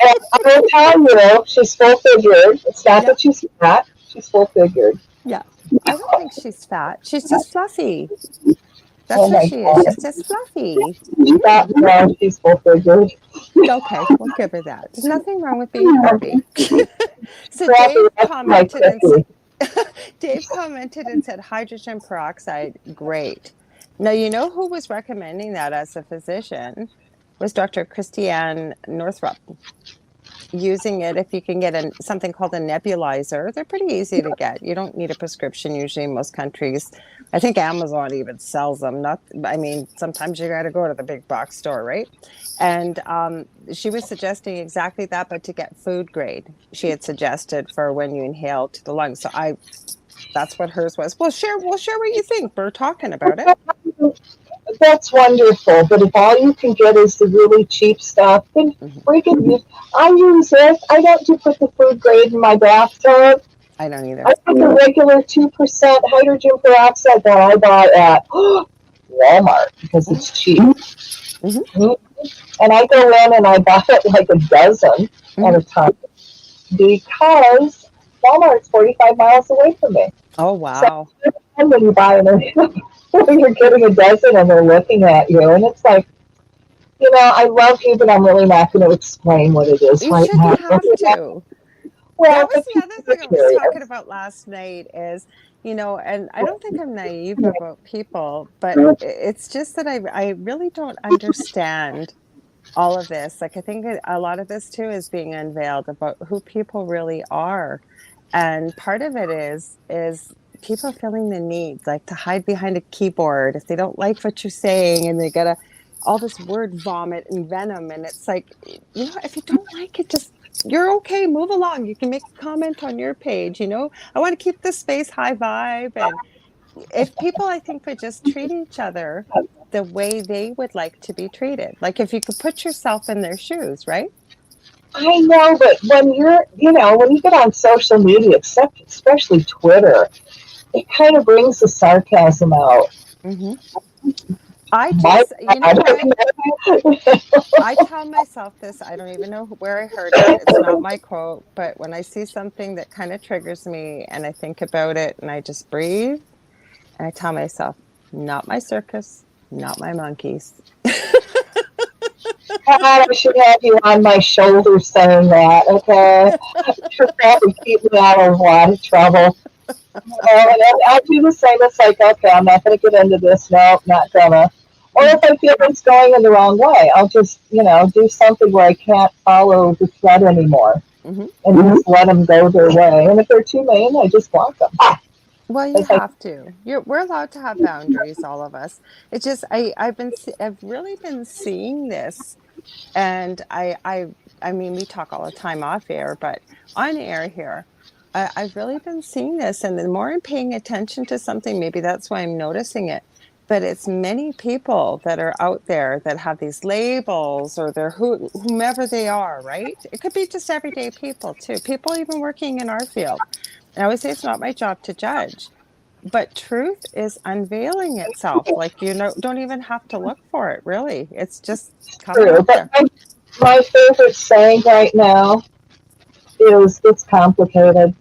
And I will tell you, she's full figured. It's not Yeah, that she's fat. She's full figured. yeah. I don't think she's fat. She's just fluffy. Oh That's what my she is. She's God. just fluffy. She's fat now. She's full figured. Okay, we'll give her that. There's nothing wrong with being curvy. So Grab the Dave rest of my commented and said, cookie. Dave commented and said hydrogen peroxide, great. Now, you know who was recommending that as a physician was Dr. Christiane Northrup. Using it if you can get something called a nebulizer. They're pretty easy to get. You don't need a prescription usually in most countries. I think Amazon even sells them. Sometimes you got to go to the big box store, right? And she was suggesting exactly that, but to get food grade. She had suggested for when you inhale to the lungs. So that's what hers was. We'll share what you think. We're talking about it. That's wonderful, but if all you can get is the really cheap stuff, then freaking use. I use it. I don't put the food grade in my bathtub. I don't either. I put the regular 2% hydrogen peroxide that I buy at Walmart because it's cheap. And I go in and I buy it like a dozen at a time because Walmart's 45 miles away from me. Oh, wow. So when you buy it, when you're getting a dozen and they're looking at you, and it's like, I love you, but I'm really not going to explain what it is right now. You shouldn't have to. Well, that was the other thing I was talking about last night is, and I don't think I'm naive about people, but it's just that I really don't understand all of this. Like, I think a lot of this too is being unveiled about who people really are. And part of it is people feeling the need, like, to hide behind a keyboard if they don't like what you're saying, and they got all this word vomit and venom. And it's like, if you don't like it, just, you're okay, move along. You can make a comment on your page. I want to keep the space high vibe. And if people, I think, would just treat each other the way they would like to be treated. Like, if you could put yourself in their shoes, right? I know, but when when you get on social media, especially Twitter, it kind of brings the sarcasm out. I just, I tell myself this, I don't even know where I heard it. It's not my quote, but when I see something that kind of triggers me and I think about it and I just breathe and I tell myself, not my circus, not my monkeys. God, I should have you on my shoulder saying that, okay? That would keep me out of a lot of trouble. And I do the same. It's like, okay, I'm not going to get into this. No, not gonna. Or if I feel it's going in the wrong way, I'll just, do something where I can't follow the thread anymore and just let them go their way. And if they're too mean, I just block them. Well, you have to. We're allowed to have boundaries, all of us. It's just I've really been seeing this, and I mean, we talk all the time off air, but on air here, I've really been seeing this, and the more I'm paying attention to something, maybe that's why I'm noticing it. But it's many people that are out there that have these labels, or they're whomever they are, right? It could be just everyday people too. People even working in our field. And I always say it's not my job to judge, but truth is unveiling itself. Like, don't even have to look for it, really. It's just coming out there. My favorite saying right now is, it's complicated.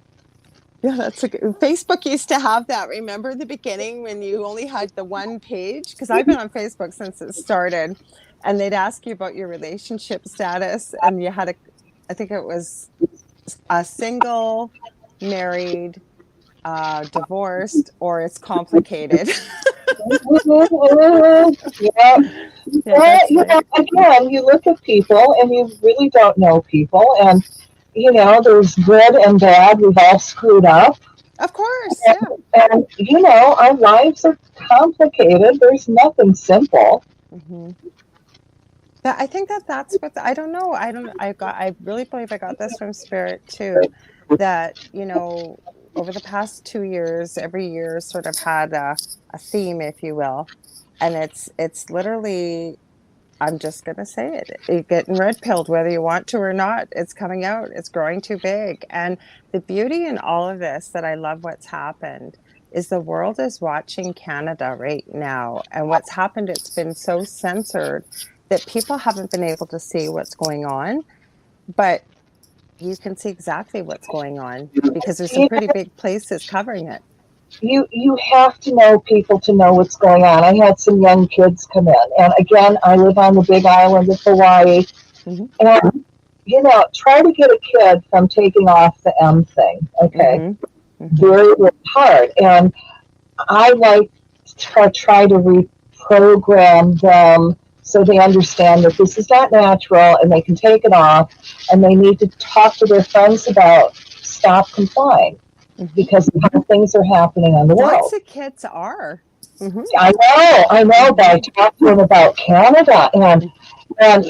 Yeah, Facebook used to have that. Remember in the beginning when you only had the one page? Because I've been on Facebook since it started, and they'd ask you about your relationship status, and you had I think it was a single, married, divorced, or it's complicated. Again, you look at people and you really don't know people, and there's good and bad. We've all screwed up. Of course, and our lives are complicated. There's nothing simple. I think that's what I don't know. I really believe I got this from Spirit too. That over the past 2 years, every year sort of had a theme, if you will, and it's literally, I'm just going to say it. You're getting red pilled, whether you want to or not. It's coming out. It's growing too big. And the beauty in all of this, that I love what's happened, is the world is watching Canada right now. And what's happened, it's been so censored that people haven't been able to see what's going on. But you can see exactly what's going on because there's some pretty big places covering it. You have to know people to know what's going on. I had some young kids come in, and again, I live on the big island of Hawaii, and try to get a kid from taking off the M thing, okay? very, very hard. And I like to try to reprogram them so they understand that this is not natural and they can take it off, and they need to talk to their friends about stop complying because of how things are happening in the Lots world. of kids are. I know, but I talked to him about Canada, and I'm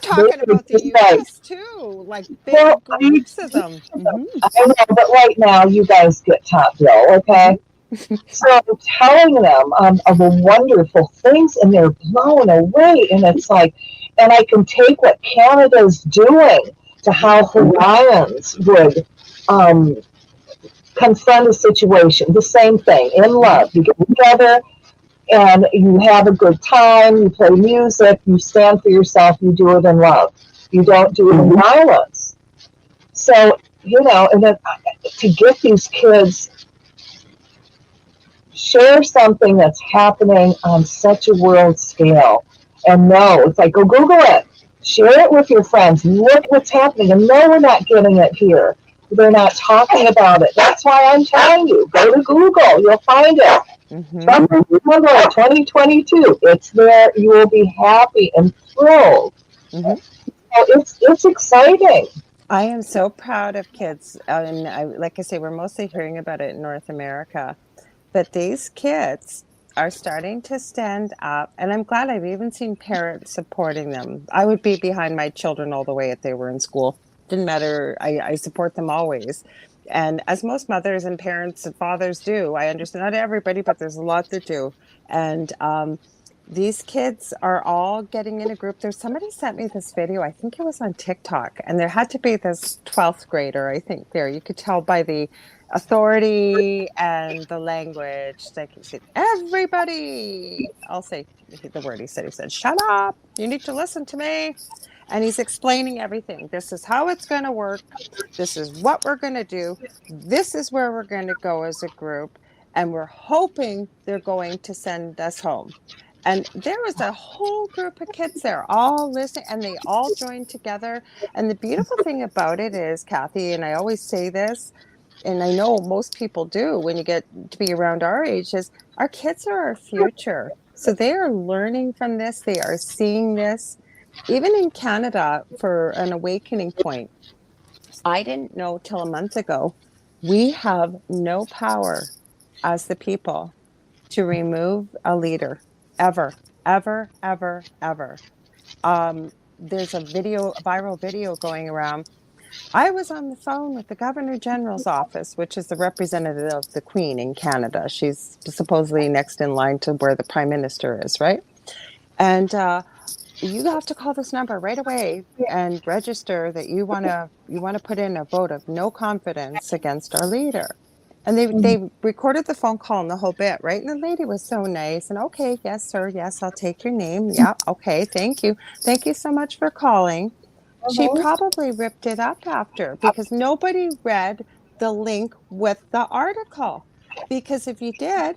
talking about the US too, like big well, groups of them. I know, but right now you guys get top bill, okay? So I'm telling them of the wonderful things, and they're blown away. And it's like, and I can take what Canada's doing to how Hawaiians would confront a situation. The same thing in love. You get together and you have a good time. You play music. You stand for yourself. You do it in love. You don't do it in violence. So and then to get these kids share something that's happening on such a world scale. And no, it's like, go Google it. Share it with your friends. Look what's happening. And no, we're not getting it here. They're not talking about it. That's why I'm telling you, go to Google. You'll find it. Trump 2022. It's there. You will be happy and thrilled. So it's exciting. I am so proud of kids. And like I say, we're mostly hearing about it in North America. But these kids are starting to stand up, and I'm glad I've even seen parents supporting them. I would be behind my children all the way if they were in school. Didn't matter. I support them always. And as most mothers and parents and fathers do, I understand not everybody, but there's a lot that do. And these kids are all getting in a group. There's somebody sent me this video. I think it was on TikTok, and there had to be this 12th grader. I think there you could tell by the authority and the language. Like he said, everybody. I'll say the word he said. He said, "Shut up! You need to listen to me." And he's explaining everything. This is how it's going to work. This is what we're going to do. This is where we're going to go as a group. And we're hoping they're going to send us home. And there was a whole group of kids there all listening, and they all joined together. And the beautiful thing about it is, Cathy, and I always say this, and I know most people do when you get to be around our age, is our kids are our future. So they are learning from this. They are seeing this. Even in Canada, for an awakening point, I didn't know till a month ago, we have no power as the people to remove a leader. Ever, ever, ever, ever. There's a viral video going around. I was on the phone with the Governor General's office, which is the representative of the Queen in Canada. She's supposedly next in line to where the Prime Minister is, right? And you have to call this number right away and register that you want to put in a vote of no confidence against our leader. And they recorded the phone call and the whole bit, right? And the lady was so nice. And okay, yes, sir. Yes, I'll take your name. Yeah, okay, thank you. Thank you so much for calling. She probably ripped it up after because nobody read the link with the article. Because if you did,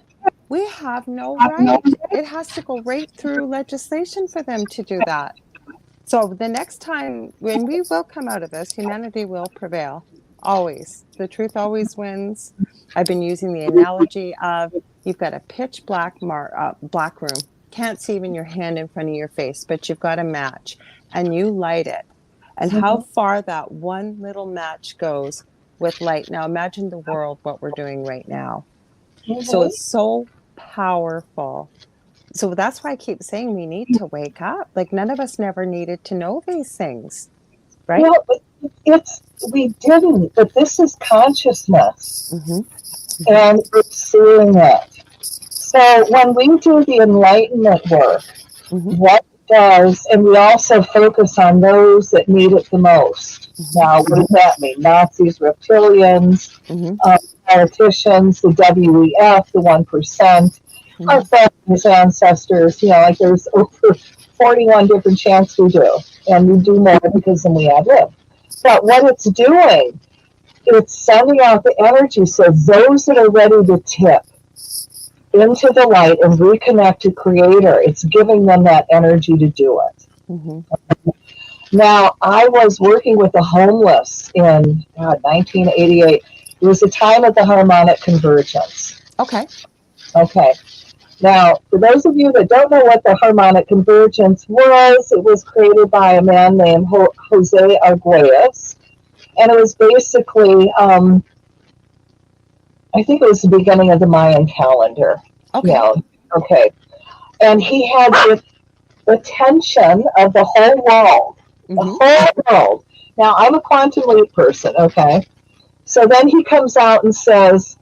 we have no right. It has to go right through legislation for them to do that. So the next time, when we will come out of this, humanity will prevail. Always. The truth always wins. I've been using the analogy of you've got a pitch black black room. Can't see even your hand in front of your face, but you've got a match and you light it. And how far that one little match goes with light. Now imagine the world, what we're doing right now. So it's so powerful. So that's why I keep saying we need to wake up. Like none of us never needed to know these things, right? Well, we didn't, but this is consciousness, and it's seeing it. So when we do the enlightenment work, what does, and we also focus on those that need it the most. Now, what does that mean? Nazis, reptilians, politicians, the WEF, the 1%, our families, ancestors, like there's over 41 different chants we do. And we do more because then we add in. But what it's doing, it's sending out the energy. So those that are ready to tip into the light and reconnect to Creator, it's giving them that energy to do it. Now, I was working with the homeless in 1988, It was the time of the harmonic convergence. Okay. Okay. Now, for those of you that don't know what the harmonic convergence was, it was created by a man named Jose Arguelles. And it was basically, I think it was the beginning of the Mayan calendar. Okay. Yeah. Okay. And he had the attention of the whole world. The whole world. Now, I'm a quantum leap person, okay? So then he comes out and says,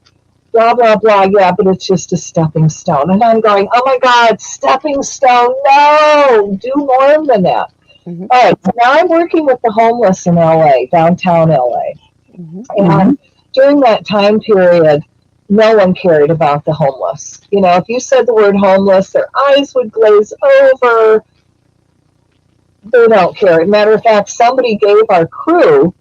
blah, blah, blah, yeah, but it's just a stepping stone. And I'm going, oh my God, stepping stone, no, do more than that. All right, so now I'm working with the homeless in LA, downtown LA. And during that time period, no one cared about the homeless. You know, if you said the word homeless, their eyes would glaze over. They don't care. Matter of fact, somebody gave our crew,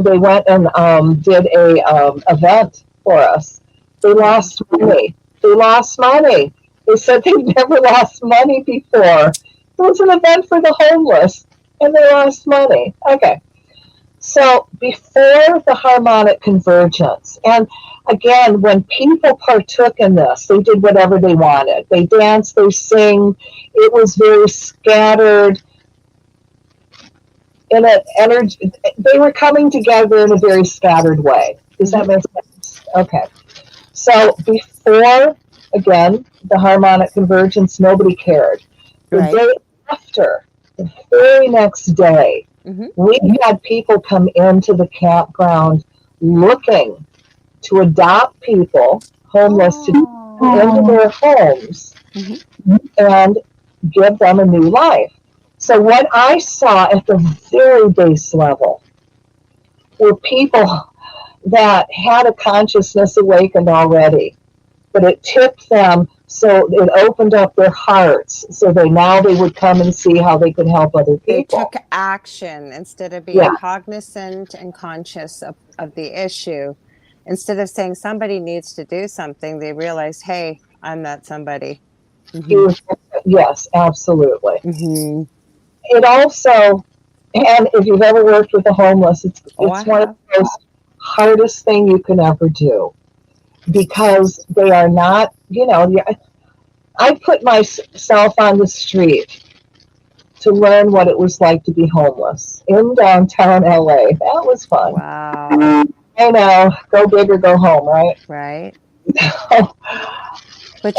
they went and did a event for us. They lost money. They lost money. They said they'd never lost money before. It was an event for the homeless, and they lost money. Okay. So before the harmonic convergence, and again, when people partook in this, they did whatever they wanted. They danced, they sing. It was very scattered. In an energy, they were coming together in a very scattered way. Does that make sense? Okay. So before, again, the harmonic convergence, nobody cared. The day after, the very next day, we had people come into the campground looking to adopt people, homeless, into their homes and give them a new life. So what I saw at the very base level were people that had a consciousness awakened already, but it tipped them, so it opened up their hearts, so now they would come and see how they could help other people. They took action instead of being cognizant and conscious of the issue. Instead of saying somebody needs to do something, they realized, hey, I'm that somebody. Yes, absolutely. It also, and if you've ever worked with the homeless, it's one of the most hardest thing you can ever do, because they are not, you know, I put myself on the street to learn what it was like to be homeless in downtown LA. That was fun. Wow. I know, go big or go home, right? Right. But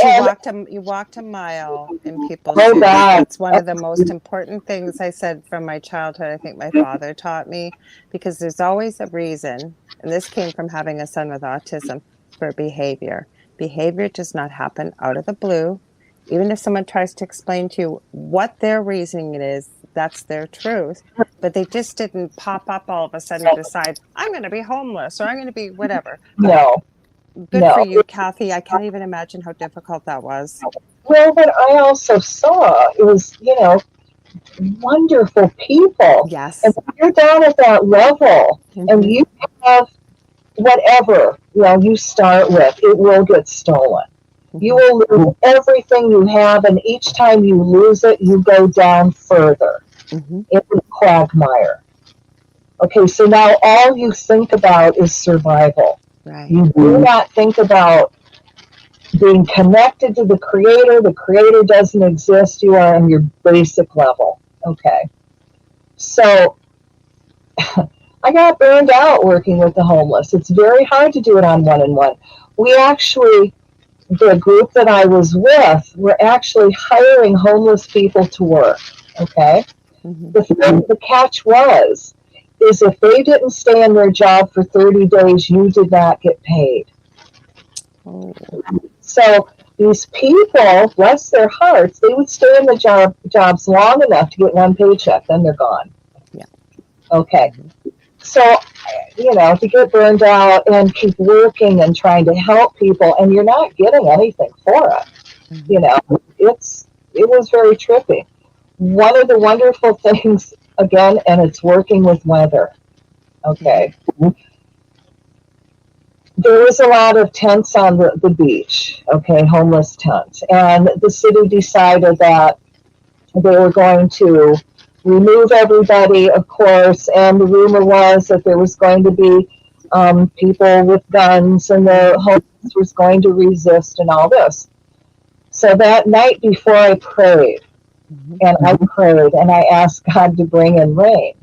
you walked a mile in people's shoes. That's one of the most important things I said from my childhood. I think my father taught me, because there's always a reason, and this came from having a son with autism, for behavior. Behavior does not happen out of the blue. Even if someone tries to explain to you what their reasoning is, that's their truth. But they just didn't pop up all of a sudden and decide, I'm going to be homeless, or I'm going to be whatever. No. Good for you, Cathy. I can't even imagine how difficult that was. Well, what I also saw is, you know, wonderful people. Yes. And when you're down at that level and you have whatever, you know, you start with, it will get stolen. You will lose everything you have, and each time you lose it, you go down further in the quagmire. Okay, so now all you think about is survival. Right. You do not think about being connected to the Creator. The Creator doesn't exist. You are on your basic level. Okay. So I got burned out working with the homeless. It's very hard to do it on one-on-one. We actually, the group that I was with, were actually hiring homeless people to work. Okay. The catch is if they didn't stay in their job for 30 days, you did not get paid. So these people, bless their hearts, they would stay in the jobs long enough to get one paycheck, then they're gone. Yeah. Okay. So, you know, to get burned out and keep working and trying to help people, and you're not getting anything for it. You know, it was very trippy. One of the wonderful things, again, and it's working with weather. Okay. There was a lot of tents on the beach, okay, homeless tents. And the city decided that they were going to remove everybody, of course, and the rumor was that there was going to be people with guns, and the Mm-hmm. homeless was going to resist and all this. So that night before I prayed, Mm-hmm. and I prayed and I asked God to bring in rain.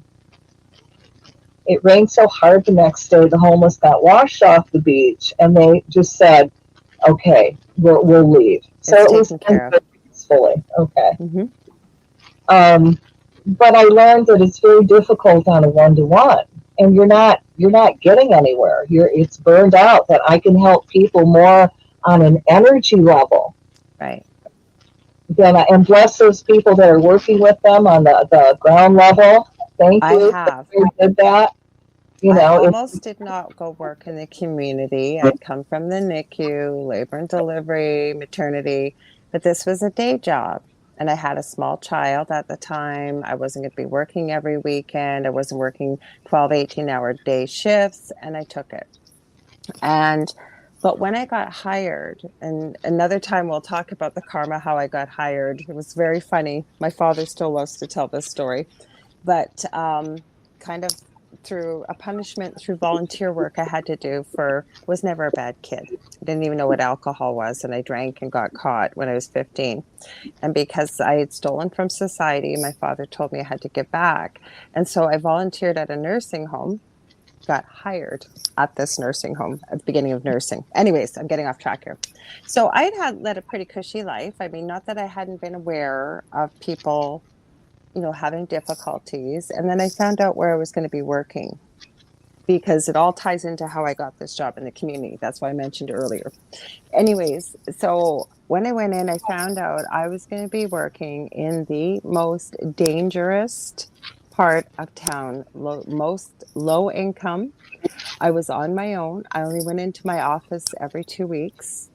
It rained so hard the next day, the homeless got washed off the beach, and they just said, okay, we'll leave. So It's it was taken care of. peacefully. Okay. Mm-hmm. Um, but I learned that it's very difficult on a one-to-one, and you're not getting anywhere. It's burned out. That I can help people more on an energy level Right. and bless those people that are working with them on the ground level. Thank I you. have. Who did that? I It's almost did not go work in the community. I'd come from the NICU, labor and delivery, maternity, but this was a day job. And I had a small child at the time. I wasn't going to be working every weekend. I wasn't working 12, 18-hour day shifts, and I took it. And but when I got hired, and another time we'll talk about the karma, how I got hired. It was very funny. My father still loves to tell this story, but kind of through a punishment through volunteer work I had to do for was never a bad kid. I didn't even know what alcohol was, and I drank and got caught when I was 15. And because I had stolen from society, my father told me I had to give back. And so I volunteered at a nursing home, got hired at this nursing home at the beginning of nursing. Anyways, I'm getting off track here. So I had led a pretty cushy life. I mean, not that I hadn't been aware of people, having difficulties. And then I found out where I was going to be working, because it all ties into how I got this job in the community. That's why I mentioned earlier. Anyways, so when I went in, I found out I was going to be working in the most dangerous part of town, most low income. I was on my own. I only went into my office every 2 weeks.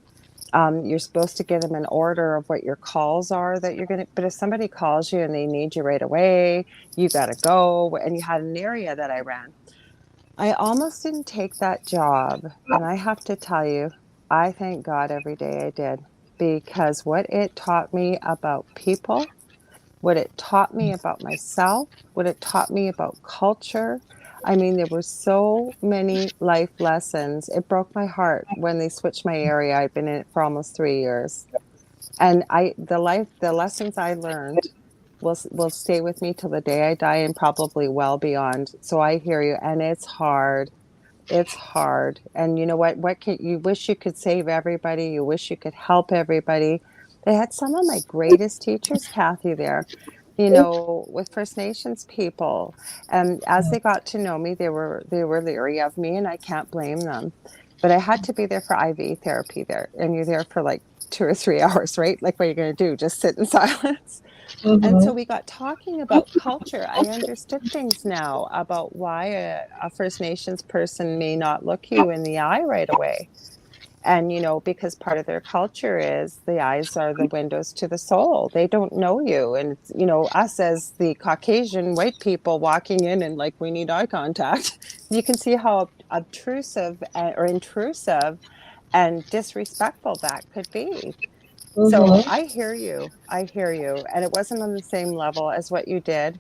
You're supposed to give them an order of what your calls are that you're going to, but if somebody calls you and they need you right away, you got to go. And you had an area that I ran. I almost didn't take that job. And I have to tell you, I thank God every day I did, because what it taught me about people, what it taught me about myself, what it taught me about culture. I mean, there were so many life lessons. It broke my heart when they switched my area. I'd been in it for almost 3 years. And the lessons I learned will stay with me till the day I die, and probably well beyond. So I hear you, and it's hard. It's hard. And you know what can you wish you could save everybody, you wish you could help everybody. They had some of my greatest teachers, Cathy, there, with First Nations people. And as they got to know me, they were leery of me, and I can't blame them. But I had to be there for IV therapy there. And you're there for like 2 or 3 hours, right? Like, what are you going to do? Just sit in silence? And so mm-hmm. we got talking about culture. I understood things now about why a First Nations person may not look you in the eye right away. And, because part of their culture is the eyes are the windows to the soul. They don't know you. And, us as the Caucasian white people walking in and like, we need eye contact, you can see how obtrusive or intrusive and disrespectful that could be. So Mm-hmm. I hear you. I hear you. And it wasn't on the same level as what you did.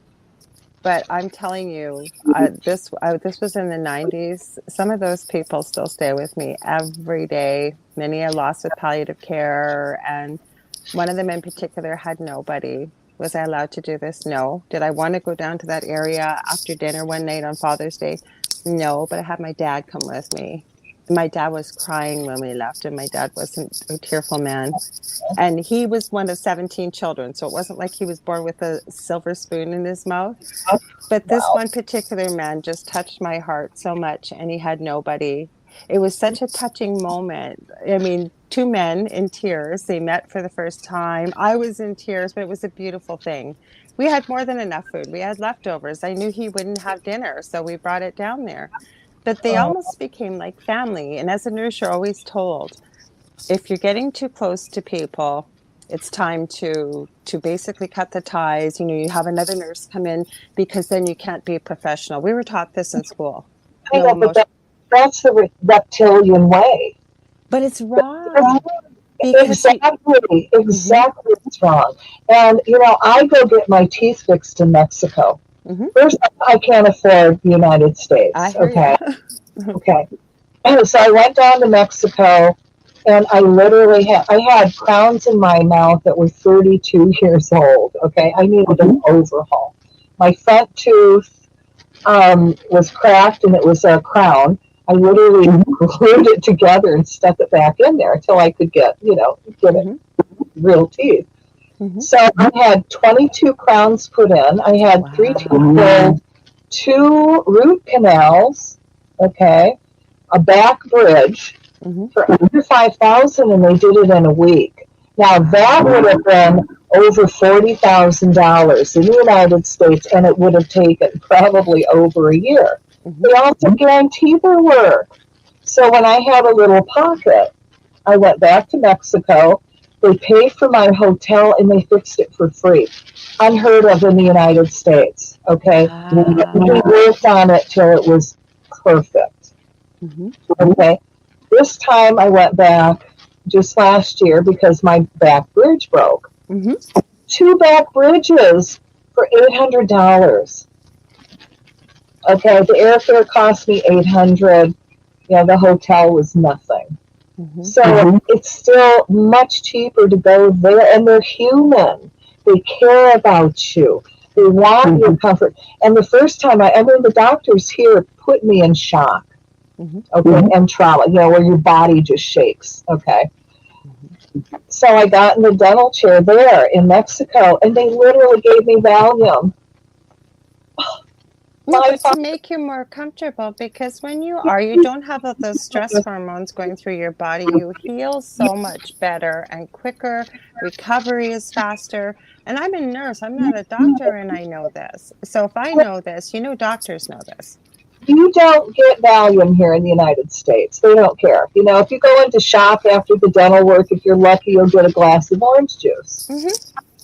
But I'm telling you, this was in the 90s. Some of those people still stay with me every day. Many I lost with palliative care. And one of them in particular had nobody. Was I allowed to do this? No. Did I want to go down to that area after dinner one night on Father's Day? No, but I had my dad come with me. My dad was crying when we left, and my dad wasn't a tearful man. And he was one of 17 children. So it wasn't like he was born with a silver spoon in his mouth. But this Wow. one particular man just touched my heart so much, and he had nobody. It was such a touching moment. I mean, two men in tears. They met for the first time. I was in tears, but it was a beautiful thing. We had more than enough food. We had leftovers. I knew he wouldn't have dinner, so we brought it down there. But they Oh, almost became like family. And as a nurse, you're always told, if you're getting too close to people, it's time to basically cut the ties. You have another nurse come in, because then you can't be a professional. We were taught this in school. I No know, but emotion. that's the reptilian way. But it's wrong, because you Exactly, hmm exactly. It's wrong. And I go get my teeth fixed in Mexico. hmm First, I can't afford the United I States. hear Okay, you. Okay. So I went down to Mexico and I literally had crowns in my mouth that were 32 years old. Okay. I needed an overhaul. My front tooth was cracked and it was a crown. I literally glued it together and stuck it back in there until I could get it real teeth. So I had 22 crowns put in. I had three teeth Wow. pulled, two root canals, okay, a back bridge for under 5,000, and they did it in a week. Now that would have been over $40,000 in the United States, and it would have taken probably over a year. They also guarantee their work. So when I had a little pocket, I went back to Mexico. They paid for my hotel and they fixed it for free. Unheard of in the United States. Okay. We Wow. worked on it till it was perfect. Okay. This time I went back just last year because my back bridge broke. Two back bridges for $800. Okay. The airfare cost me $800. Yeah, the hotel was nothing. So it's still much cheaper to go there, and they're human. They care about you. They want your comfort. And the first time the doctors here put me in shock, okay, and trauma, where your body just shakes, okay. So I got in the dental chair there in Mexico, and they literally gave me Valium. No, but to make you more comfortable, because when you don't have all those stress hormones going through your body, you heal so much better and quicker. Recovery is faster. And I'm a nurse, I'm not a doctor, and I know this. So if I know this, doctors know this. You don't get Valium here in the United States. They don't care. If you go into shop after the dental work, if you're lucky, you'll get a glass of orange juice.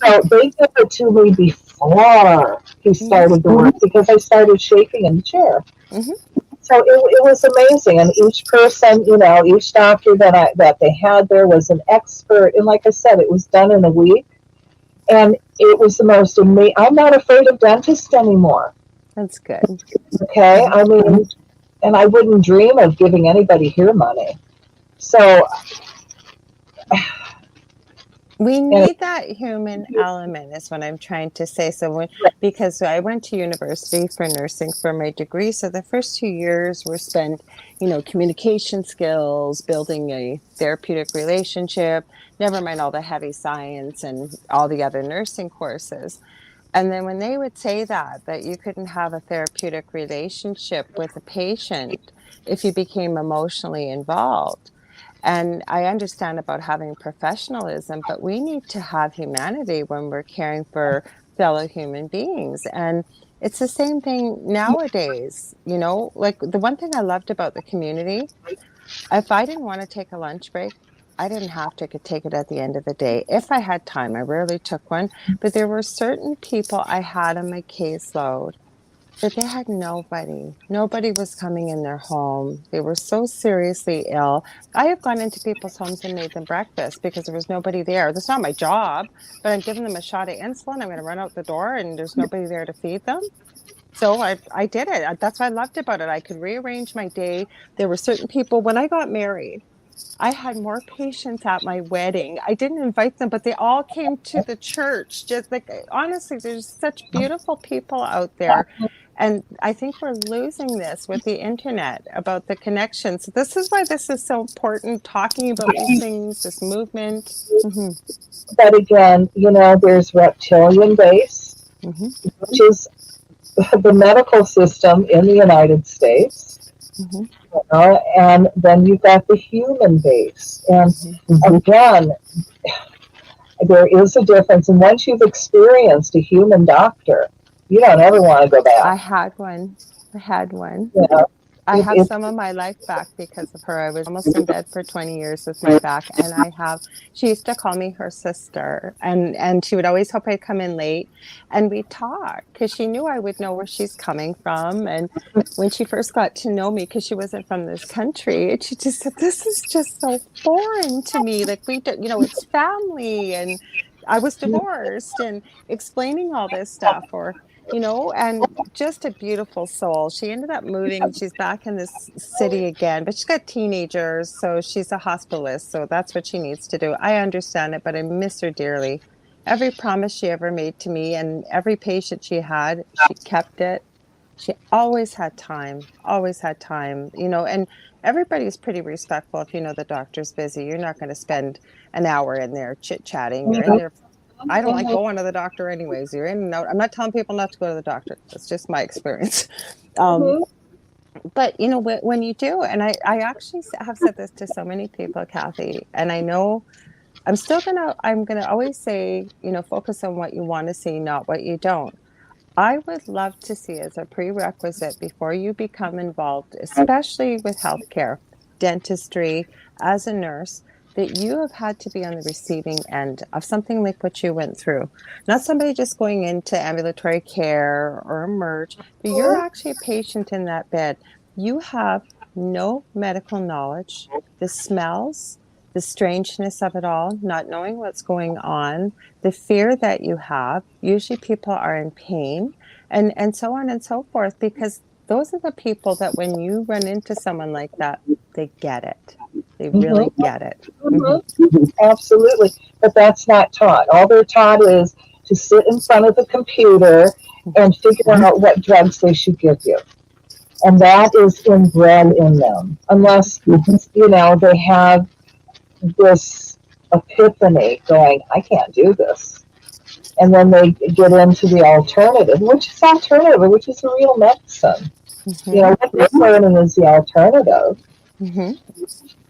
So they gave it to me before he started the work because I started shaking in the chair. So it was amazing. And each person, each doctor that they had there was an expert. And like I said, it was done in a week. And it was the most amazing. I'm not afraid of dentists anymore. That's good. Okay. I mean, and I wouldn't dream of giving anybody here money. So we need that human element is what I'm trying to say. So because I went to university for nursing for my degree. So the first 2 years were spent, communication skills, building a therapeutic relationship, never mind all the heavy science and all the other nursing courses. And then when they would say that you couldn't have a therapeutic relationship with a patient if you became emotionally involved. And I understand about having professionalism, but we need to have humanity when we're caring for fellow human beings. And it's the same thing nowadays, like the one thing I loved about the community, if I didn't want to take a lunch break, I didn't have to take it at the end of the day. If I had time, I rarely took one, but there were certain people I had on my caseload that they had nobody. Nobody was coming in their home. They were so seriously ill. I have gone into people's homes and made them breakfast because there was nobody there. That's not my job, but I'm giving them a shot of insulin. I'm going to run out the door and there's nobody there to feed them. So I did it. That's what I loved about it. I could rearrange my day. There were certain people, when I got married, I had more patients at my wedding. I didn't invite them, but they all came to the church. Just like, honestly, there's such beautiful people out there. And I think we're losing this with the internet about the connections. This is why this is so important, talking about these things, this movement. But again, there's reptilian base, which is the medical system in the United States. And then you've got the human base. And again, there is a difference. And once you've experienced a human doctor, you don't ever want to go back. I had one. I have some of my life back because of her. I was almost in bed for 20 years with my back. And she used to call me her sister. And she would always hope I'd come in late. And we'd talk because she knew I would know where she's coming from. And when she first got to know me, because she wasn't from this country, she just said, this is just so foreign to me. Like, it's family. And I was divorced and explaining all this stuff. Or and just a beautiful soul. She ended up moving. She's back in this city again, but she's got teenagers, so she's a hospitalist. So that's what she needs to do. I understand it, but I miss her dearly. Every promise she ever made to me and every patient she had, she kept it. She always had time, and everybody's pretty respectful. If the doctor's busy, you're not going to spend an hour in there chit-chatting. You're in there. I don't like going to the doctor anyways. You're in and out. I'm not telling people not to go to the doctor. That's just my experience. But when you do, and I actually have said this to so many people, Cathy, and I know I'm gonna always say, focus on what you want to see, not what you don't. I would love to see as a prerequisite before you become involved, especially with healthcare, dentistry, as a nurse, that you have had to be on the receiving end of something like what you went through. Not somebody just going into ambulatory care or emerge, but you're actually a patient in that bed. You have no medical knowledge, the smells, the strangeness of it all, not knowing what's going on, the fear that you have. Usually people are in pain and so on and so forth, because those are the people that when you run into someone like that, they get it. They really get it. Absolutely. But that's not taught. All they're taught is to sit in front of the computer and figure out what drugs they should give you. And that is inbred in them. Unless, they have this epiphany going, I can't do this. And then they get into the alternative, which is the real medicine. What they're learning is the alternative.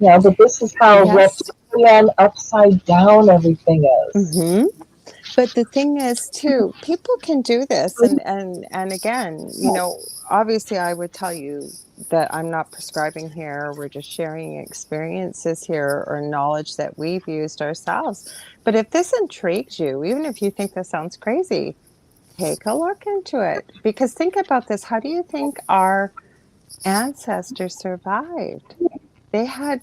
But this is how reptilian, upside down everything is. But the thing is, too, people can do this, and again, obviously, I would tell you that I'm not prescribing here. We're just sharing experiences here or knowledge that we've used ourselves. But if this intrigues you, even if you think this sounds crazy, take a look into it. Because think about this: how do you think our ancestors survived? They had.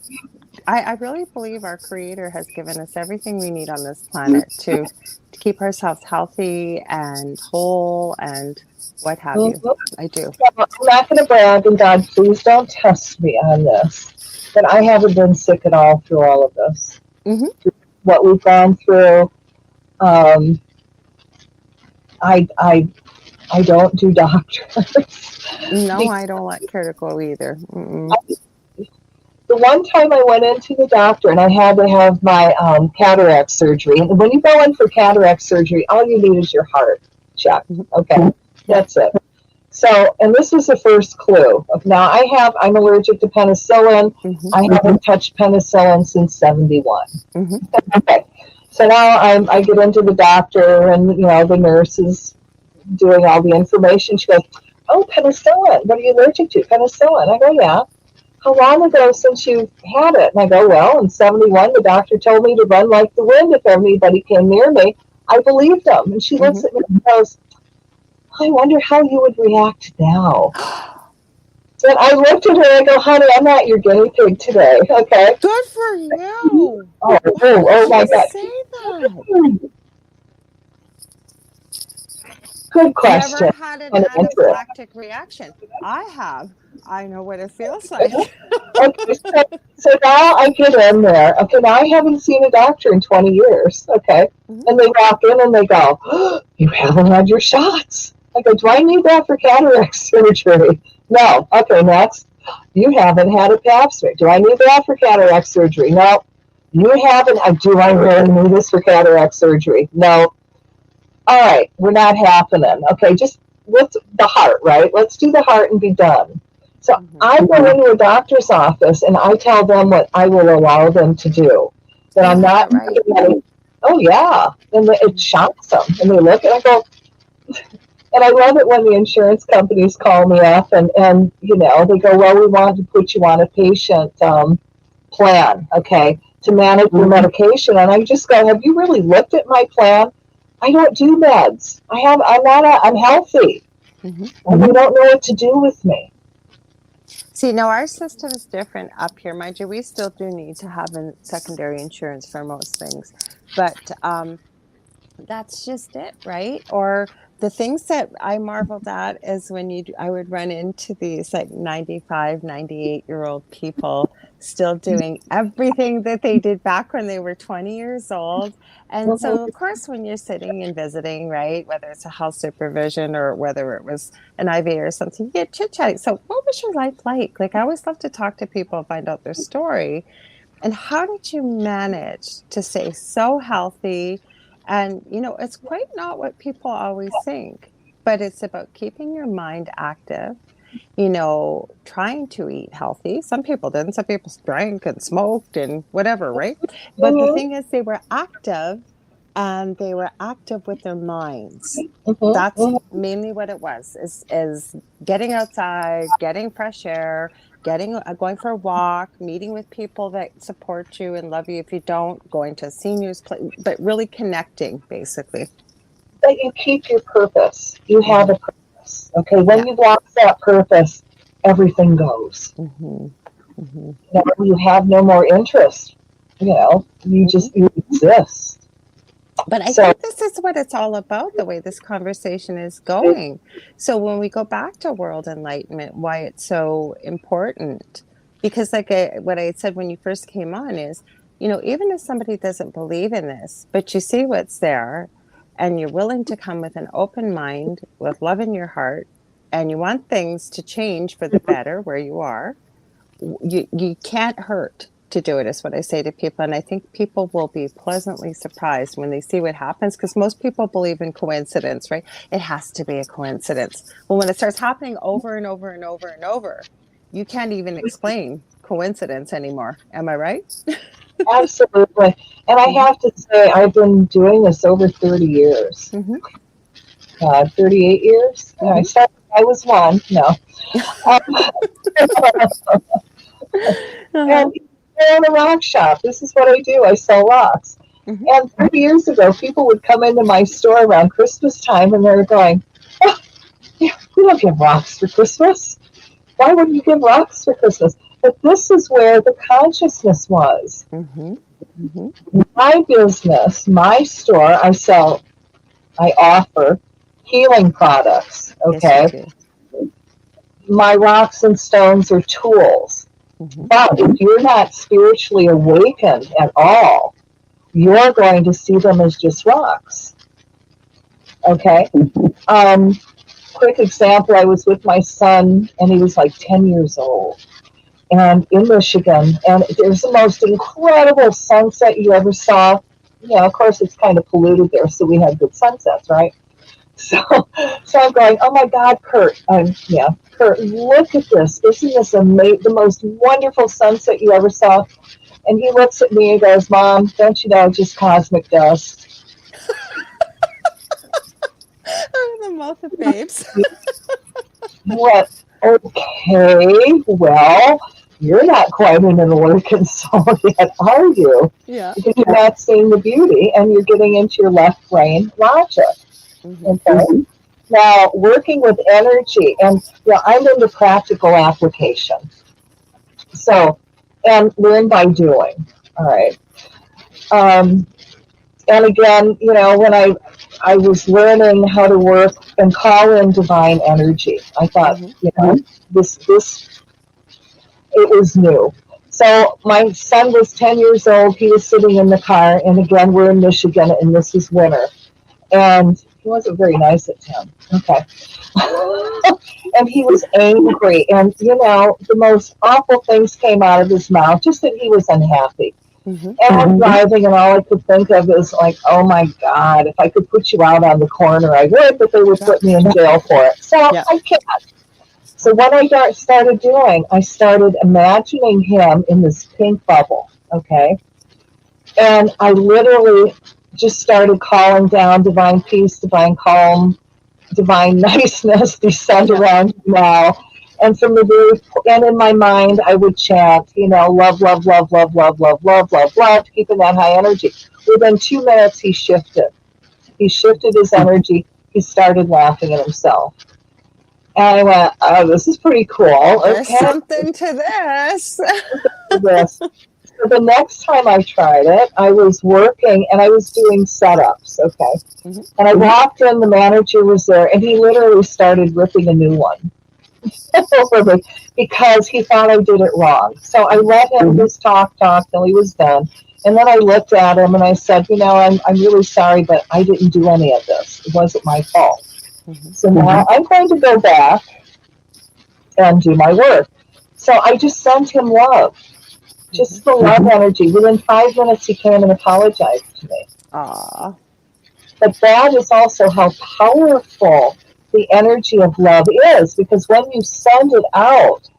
I really believe our Creator has given us everything we need on this planet to keep ourselves healthy and whole and what have you. I do. I'm not going to brag, and God, please don't test me on this. But I haven't been sick at all through all of this. What we've gone through, I don't do doctors. No, I don't care to go either. The one time I went into the doctor and I had to have my cataract surgery. And when you go in for cataract surgery, all you need is your heart checked. Okay, that's it. So, and this was the first clue. Now I'm allergic to penicillin. I haven't touched penicillin since 71. Okay. So now I get into the doctor and, the nurse is doing all the information. She goes, oh, penicillin. What are you allergic to? Penicillin. I go, yeah. How long ago since you had it? And I go, well, in 71, the doctor told me to run like the wind if anybody came near me. I believed him. And she looks at me and goes, I wonder how you would react now. So I looked at her and I go, honey, I'm not your guinea pig today, okay? Good for you. Oh my God. Say that? Good question. Never had an anaphylactic reaction. I have. I know what it feels like. Okay, so now I get in there. Okay, now I haven't seen a doctor in 20 years. Okay, and they walk in and they go, oh, you haven't had your shots. I go, do I need that for cataract surgery? No. Okay, next. You haven't had a pap smear. Do I need that for cataract surgery? No. You haven't. Do I really need this for cataract surgery? No. All right, we're not happening. Okay, just let's the heart, right? Let's do the heart and be done. So I go into a doctor's office and I tell them what I will allow them to do. That I'm not. Right. Oh yeah, and it shocks them, and they look and I go. And I love it when the insurance companies call me up and they go, well, we want to put you on a patient plan, okay, to manage your medication. And I just go, have you really looked at my plan? I don't do meds. I'm healthy. And they don't know what to do with me. See, now our system is different up here. Mind you, we still do need to have a secondary insurance for most things. But That's just it, right? Or the things that I marveled at is when I would run into these like 95, 98-year-old people still doing everything that they did back when they were 20 years old. And so, of course, when you're sitting and visiting, right, whether it's a health supervision or whether it was an IV or something, you get chit chatting. So, what was your life like? Like, I always love to talk to people and find out their story. And how did you manage to stay so healthy? And, it's quite not what people always think, but it's about keeping your mind active, trying to eat healthy. Some people didn't, some people drank and smoked and whatever, right? But the thing is, they were active and they were active with their minds. That's mainly what it was, is getting outside, getting fresh air, getting going for a walk, meeting with people that support you and love you if you don't, going to a seniors place, but really connecting basically. That you keep your purpose. You have Mm-hmm. a purpose. Okay, when Yeah. you lost that purpose, everything goes. Mm-hmm. Mm-hmm. You have no more interest. You Mm-hmm. just you exist. But I So think this is what it's all about, the way this conversation is going. So when we go back to world enlightenment, why it's so important, because what I had said when you first came on is, even if somebody doesn't believe in this, but you see what's there and you're willing to come with an open mind, with love in your heart, and you want things to change for the better where you are, you can't hurt to do it, is what I say to people. And I think people will be pleasantly surprised when they see what happens, because most people believe in coincidence, right? It has to be a coincidence. Well, when it starts happening over and over and over and over, you can't even explain coincidence anymore. Am I right? absolutely. And I Mm-hmm. have to say, I've been doing this over 30 years. Mm-hmm. 38 years. I Mm-hmm. started, I was one. No. Um, Uh-huh. and I own a rock shop. This is what I do. I sell rocks. Mm-hmm. And 30 years ago, people would come into my store around Christmas time and they were going, oh, yeah, we don't give rocks for Christmas. Why would you give rocks for Christmas? But this is where the consciousness was. Mm-hmm. Mm-hmm. My business, my store, I offer healing products. Yes, you Okay. do. My rocks and stones are tools. Mm-hmm. But if you're not spiritually awakened at all, you're going to see them as just rocks. Okay. Um, Quick example, I was with my son and he was like 10 years old and in Michigan, and there's the most incredible sunset you ever saw. Of course, it's kind of polluted there, so we have good sunsets, right? So, so I'm going, oh my God, Kurt, yeah, Kurt, look at this. Isn't this the most wonderful sunset you ever saw? And he looks at me and goes, Mom, don't you know, just cosmic dust. Out of the mouth of babes. What? Okay, well, you're not quite an enlightened soul yet, are you? Yeah. Because you're not seeing the beauty and you're getting into your left brain logic. Mm-hmm. Okay. Now, working with energy, and I'm into practical application. So, and learn by doing. All right. Um, and again, when I was learning how to work and call in divine energy, I thought, Mm-hmm. this it was new. So my son was 10 years old. He was sitting in the car, and again, we're in Michigan, and this is winter. And he wasn't very nice at 10. Okay. And he was angry, and the most awful things came out of his mouth, just that he was unhappy. Mm-hmm. And I'm driving, and all I could think of is like, oh my God, if I could put you out on the corner, I would, but they would Yeah. put me in jail for it. So Yeah. I can't. So what I started doing, I started imagining him in this pink bubble, okay? And I literally just started calling down divine peace, divine calm, divine niceness, descend Yeah. around you now. And from the and in my mind, I would chant, love, love, love, love, love, love, love, love, love, keeping that high energy. Within 2 minutes, he shifted. He shifted his energy. He started laughing at himself. And I went, oh, this is pretty cool. There's Okay. something to this. This. So the next time I tried it, I was working and I was doing setups, okay? Mm-hmm. And I walked in, the manager was there, and he literally started ripping a new one over me because he thought I did it wrong. So I let him just talk till he was done. And then I looked at him and I said, I'm really sorry, but I didn't do any of this. It wasn't my fault. Mm-hmm. So now I'm going to go back and do my work. So I just sent him love, just the love energy. Within 5 minutes, he came and apologized to me. Aw. But that is also how powerful the energy of love is, because when you send it out,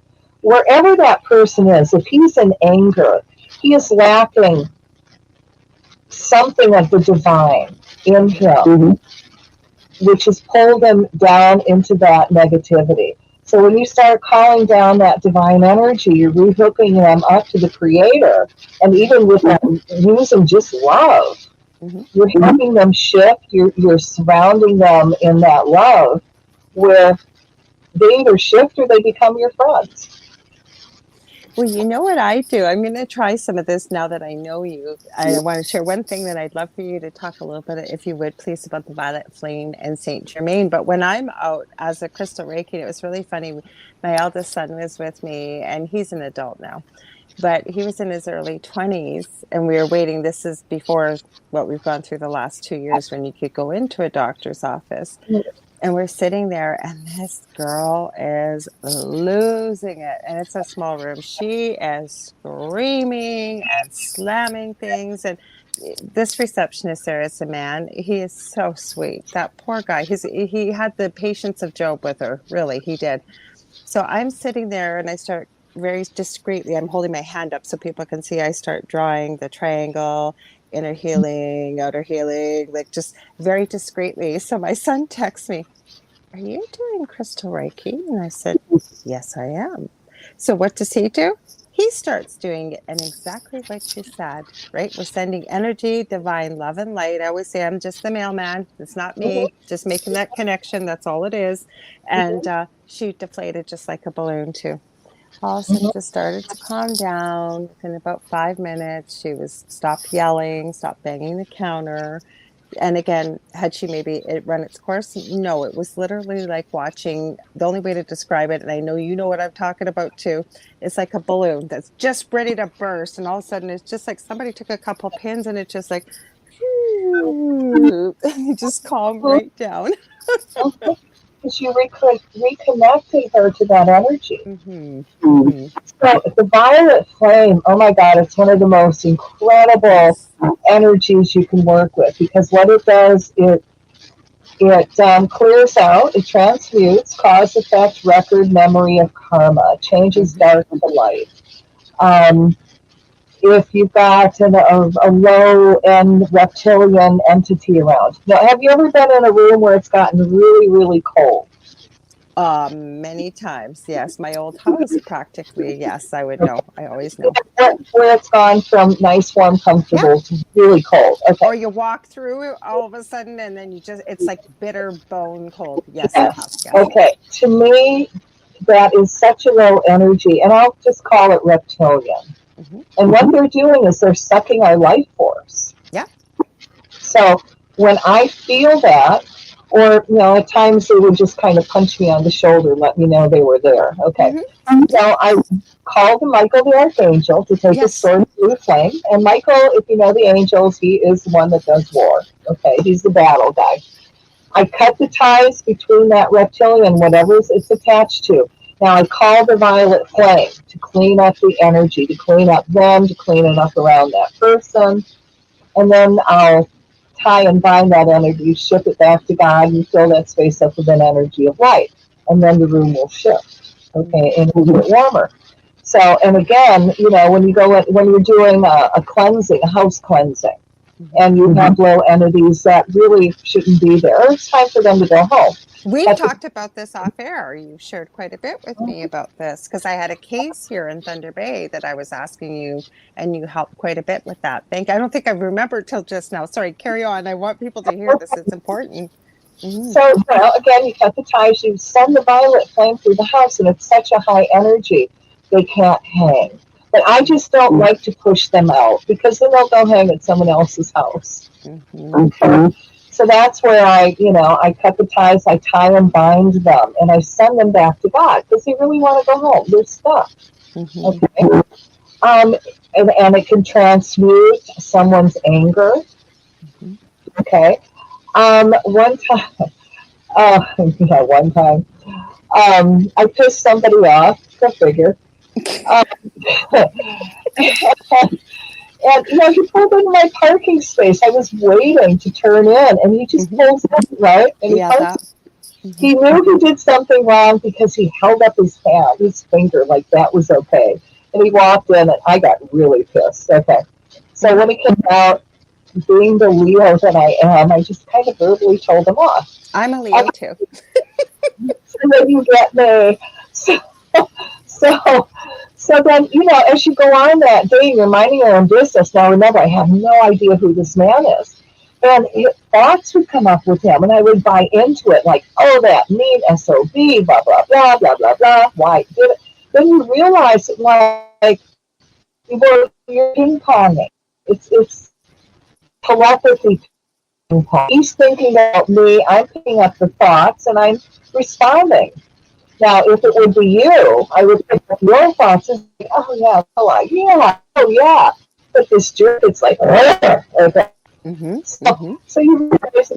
wherever that person is, if he's in anger, he is lacking something of the divine in him, which has pulled him down into that negativity. So when you start calling down that divine energy, you're rehooking them up to the creator. And even with using just love, you're helping them shift. You're surrounding them in that love where they either shift or they become your friends. Well, you know what I do? I'm going to try some of this now that I know you. I want to share one thing that I'd love for you to talk a little bit, if you would, please, about the violet flame and Saint Germain. But when I'm out as a crystal Reiki, it was really funny. My eldest son was with me, and he's an adult now, but he was in his early 20s, and we were waiting. This is before what we've gone through the last 2 years when you could go into a doctor's office. And we're sitting there, and this girl is losing it. And it's a small room. She is screaming and slamming things. And this receptionist there is a man. He is so sweet. That poor guy. He had the patience of Job with her. Really, he did. So I'm sitting there, and I start very discreetly. I'm holding my hand up so people can see. I start drawing the triangle, inner healing, outer healing, like just very discreetly. So my son texts me, "Are you doing crystal Reiki?" And I said, "Yes, I am." So what does he do? He starts doing it, and exactly like you said, right? We're sending energy, divine love and light. I always say I'm just the mailman. It's not me, just making that connection. That's all it is. And she deflated just like a balloon too. All of a sudden just started to calm down. Within about 5 minutes, she was stopped yelling, stopped banging the counter. And again, had she maybe it run its course? No, it was literally like watching. The only way to describe it, and I know you know what I'm talking about too, it's like a balloon that's just ready to burst, and all of a sudden it's just like somebody took a couple pins and it just like, and you just calm right down. Because you reconnected her to that energy. Mm-hmm. Mm-hmm. So the violet flame, oh my God, it's one of the most incredible Yes. energies you can work with, because what it does, it clears out, it transmutes, cause, effect, record, memory of karma, changes dark to light. If you've got a low-end reptilian entity around. Now, have you ever been in a room where it's gotten really, really cold? Many times, yes. My old house, practically, yes, I would know. I always know. Where it's gone from nice, warm, comfortable to really cold. Okay. Or you walk through it all of a sudden and then it's like bitter bone cold. Yes, I have. Yes. Yes. Okay. To me, that is such a low energy, and I'll just call it reptilian. And what they're doing is they're sucking our life force. Yeah. So when I feel that, or at times they would just kind of punch me on the shoulder and let me know they were there. Okay. So I called Michael the Archangel to take his sword through the flame. And Michael, if you know the angels, he is the one that does war. Okay. He's the battle guy. I cut the ties between that reptilian, whatever it's attached to. Now I call the violet flame to clean up the energy, to clean up them, to clean it up around that person. And then I'll tie and bind that energy, ship it back to God, and fill that space up with an energy of light. And then the room will shift, okay, and it will get warmer. So, and again, when you go when you're doing a cleansing, a house cleansing, and you have low entities that really shouldn't be there, it's time for them to go home. We've talked about this off air. You shared quite a bit with me about this because I had a case here in Thunder Bay that I was asking you, and you helped quite a bit with that. I don't think I remembered till just now. Sorry, carry on. I want people to hear this. It's important. So, again, you cut the ties, you send the violet flame through the house, and it's such a high energy, they can't hang. But I just don't like to push them out because then they'll go hang at someone else's house. So that's where I cut the ties, I tie and bind them, and I send them back to God because they really want to go home. They're stuck. Okay. And it can transmute someone's anger. Okay. One time, one time, I pissed somebody off. Go figure. And he pulled into my parking space. I was waiting to turn in, and he just pulls in, right? And he knew he did something wrong because he held up his hand, his finger, like that was okay. And he walked in, and I got really pissed. Okay. So when he came out, being the Leo that I am, I just kind of verbally told him off. I'm a Leo too. So then you get me. So then, as you go on that day, you're minding your own business. Now, remember, I have no idea who this man is. And thoughts would come up with him, and I would buy into it, like, oh, that mean SOB, blah, blah, blah, blah, blah, blah, why did it? Then you realize, like, you're ping-ponging. It's telepathy ping-pong. He's thinking about me, I'm picking up the thoughts, and I'm responding. Now, if it would be you, I would pick up your thoughts and say, oh, yeah, oh, yeah. But this jerk, it's like, okay. So you realize,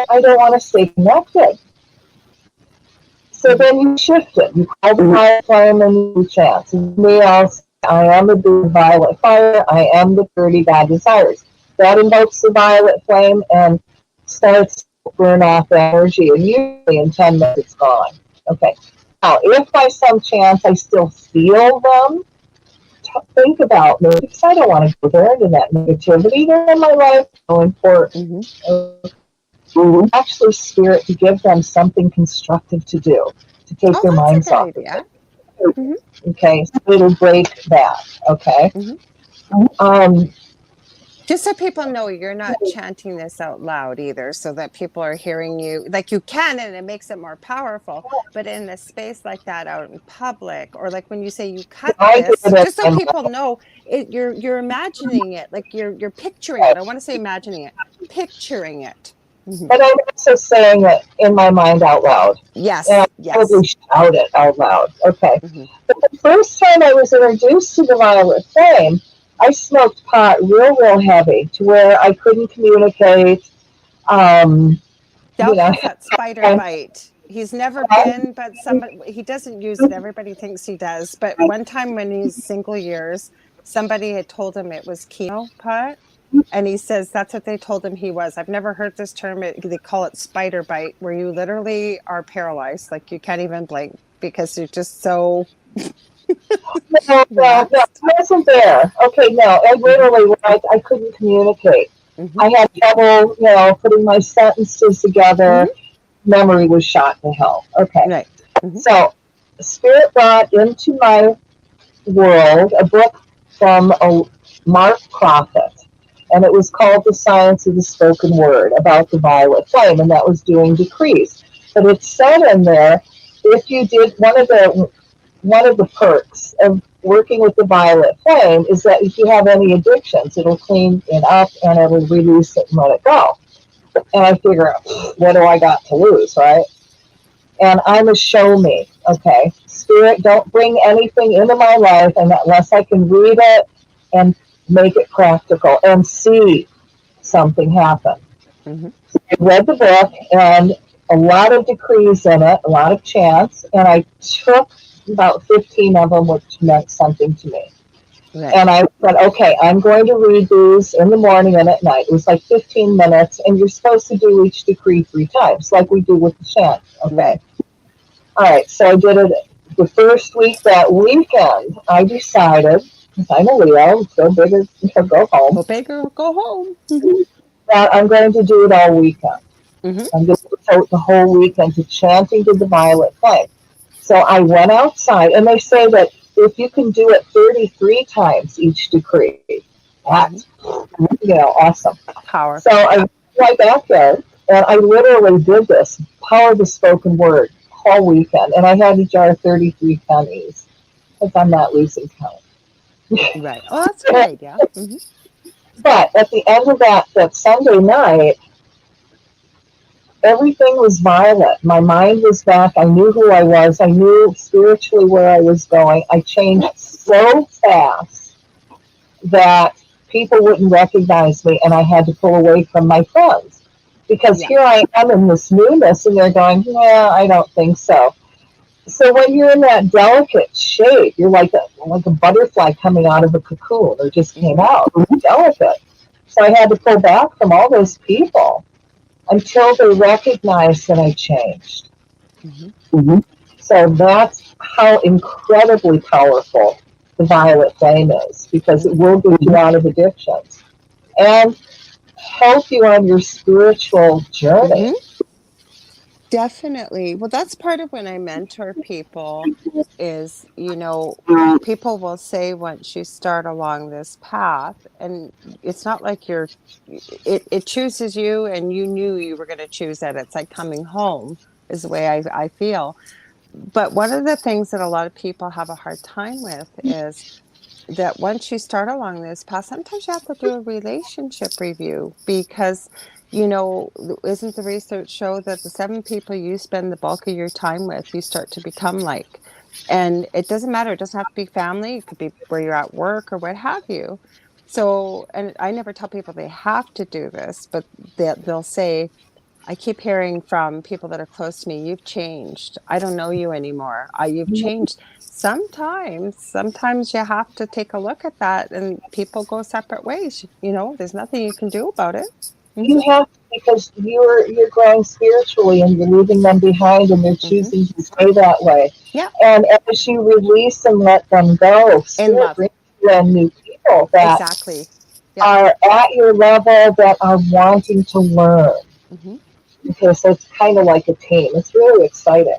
I don't want to stay connected. So then you shift it. You call the fire flame and you chant. Me, I am the violet fire. I am the purity God desires. That invokes the violet flame and starts to burn off energy. And usually in 10 minutes, it's gone. Okay. Now, if by some chance I still feel them, think about me because I don't want to go there into that negativity. They're in my life. So important. Actually, spirit to give them something constructive to do, to take their minds off of it. Okay, so it'll break that. Okay. Just so people know you're not chanting this out loud either, so that people are hearing you. Like you can, and it makes it more powerful. But in a space like that out in public, or like when you say you cut this, just so people know, you're imagining it, like you're picturing it. I want to say imagining it, picturing it. But I'm also saying it in my mind out loud. Yes. And I probably shout it out loud. Okay. But the first time I was introduced to the violet flame, I smoked pot real heavy to where I couldn't communicate. That spider bite. He's never been, but he doesn't use it. Everybody thinks he does. But one time when he's single years, somebody had told him it was chemo pot. And he says that's what they told him he was. I've never heard this term. They call it spider bite, where you literally are paralyzed. Like you can't even blink because you're just so... No, I wasn't there. Okay, no, I literally, I couldn't communicate. I had trouble, putting my sentences together. Memory was shot to hell. Okay. Right. So, Spirit brought into my world a book from a Mark Prophet, and it was called The Science of the Spoken Word, about the violet flame, and that was doing decrees. But it said in there, if you did one of the perks of working with the violet flame is that if you have any addictions, it'll clean it up and it'll release it and let it go. And I figure, what do I got to lose, right? And I'm a show me, okay? Spirit, don't bring anything into my life unless I can read it and make it practical and see something happen. So I read the book and a lot of decrees in it, a lot of chants, and I took about 15 of them, which meant something to me. Right. And I said, okay, I'm going to read these in the morning and at night. It was like 15 minutes, and you're supposed to do each decree 3 times, like we do with the chant. Okay. All right, so I did it the first week. That weekend, I decided, because I'm a Leo, go big or go home. Go big or go home. That I'm going to do it all weekend. I'm going to devote the whole weekend to chanting to the violet flame. So I went outside, and they say that if you can do it 33 times each decree, that's, awesome. Power. So I went to my backyard, and I literally did this, power of the spoken word, whole weekend, and I had to jar 33 pennies, because I'm not losing count. Right. Oh, that's a good idea. Mm-hmm. But at the end of that Sunday night, everything was violet. My mind was back. I knew who I was. I knew spiritually where I was going. I changed so fast that people wouldn't recognize me, and I had to pull away from my friends because Yeah. here I am in this newness, and they're going, "Yeah, I don't think so." So when you're in that delicate shape, you're like a butterfly coming out of a cocoon, or just came Mm-hmm. out. It's delicate. So I had to pull back from all those people until they recognized that I changed. Mm-hmm. Mm-hmm. So that's how incredibly powerful the violet flame is, because it Mm-hmm. will get you out of addictions and help you on your spiritual journey. Mm-hmm. Definitely. Well, that's part of when I mentor people is, people will say once you start along this path, and it's not like it chooses you and you knew you were going to choose it. It's like coming home is the way I feel. But one of the things that a lot of people have a hard time with is that once you start along this path, sometimes you have to do a relationship review because, isn't the research show that the 7 people you spend the bulk of your time with, you start to become like, and it doesn't matter. It doesn't have to be family. It could be where you're at work or what have you. So, and I never tell people they have to do this, but they'll say, I keep hearing from people that are close to me, you've changed. I don't know you anymore. You've changed. Sometimes you have to take a look at that and people go separate ways. There's nothing you can do about it. You Mm-hmm. have to, because you're growing spiritually and you're leaving them behind, and they're Mm-hmm. choosing to stay that way. Yeah. And as you release and let them go, In spirit love. brings you in new people that Exactly. Yeah. are at your level, that are wanting to learn. Mm-hmm. Okay, so it's kind of like a team. It's really exciting.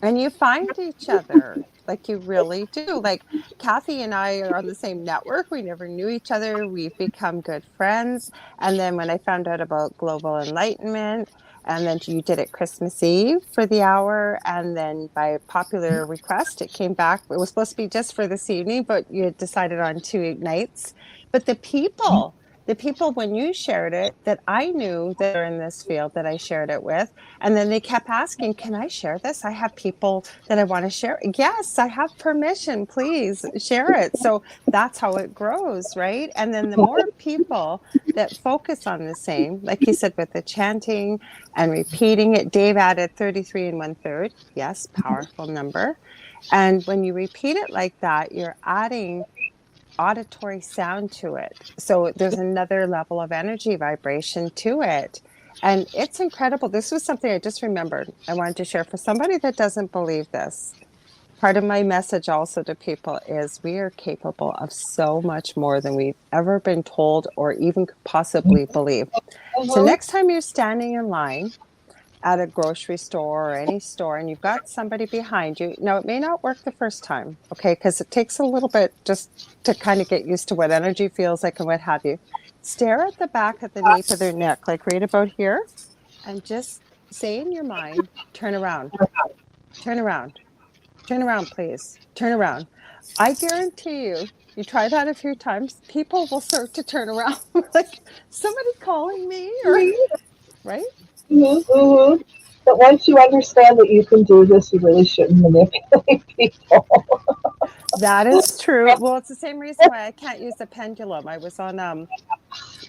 And you find each other, like you really do. Like Cathy and I are on the same network. We never knew each other. We've become good friends. And then when I found out about Global Enlightenment, and then you did it Christmas Eve for the hour, and then by popular request, it came back. It was supposed to be just for this evening, but you had decided on 2 nights. But the people when you shared it that I knew that are in this field that I shared it with, and then they kept asking, can I share this? I have people that I want to share. Yes, I have permission. Please share it. So that's how it grows, right? And then the more people that focus on the same, like you said, with the chanting and repeating it, Dave added 33 and 1/3. Yes, powerful number. And when you repeat it like that, you're adding auditory sound to it. So there's another level of energy vibration to it. And it's incredible. This was something I just remembered. I wanted to share for somebody that doesn't believe this. Part of my message also to people is we are capable of so much more than we've ever been told or even could possibly believe. So Mm-hmm. next time you're standing in line at a grocery store or any store and you've got somebody behind you. Now, it may not work the first time, okay, because it takes a little bit just to kind of get used to what energy feels like and what have you. Stare at the back of the nape of their neck, like right about here, and just say in your mind, turn around, turn around, turn around, please, turn around. I guarantee you, you try that a few times, people will start to turn around like somebody calling me or, right? Mm-hmm. But once you understand that you can do this, you really shouldn't manipulate people. That is true. Well, it's the same reason why I can't use the pendulum. I was on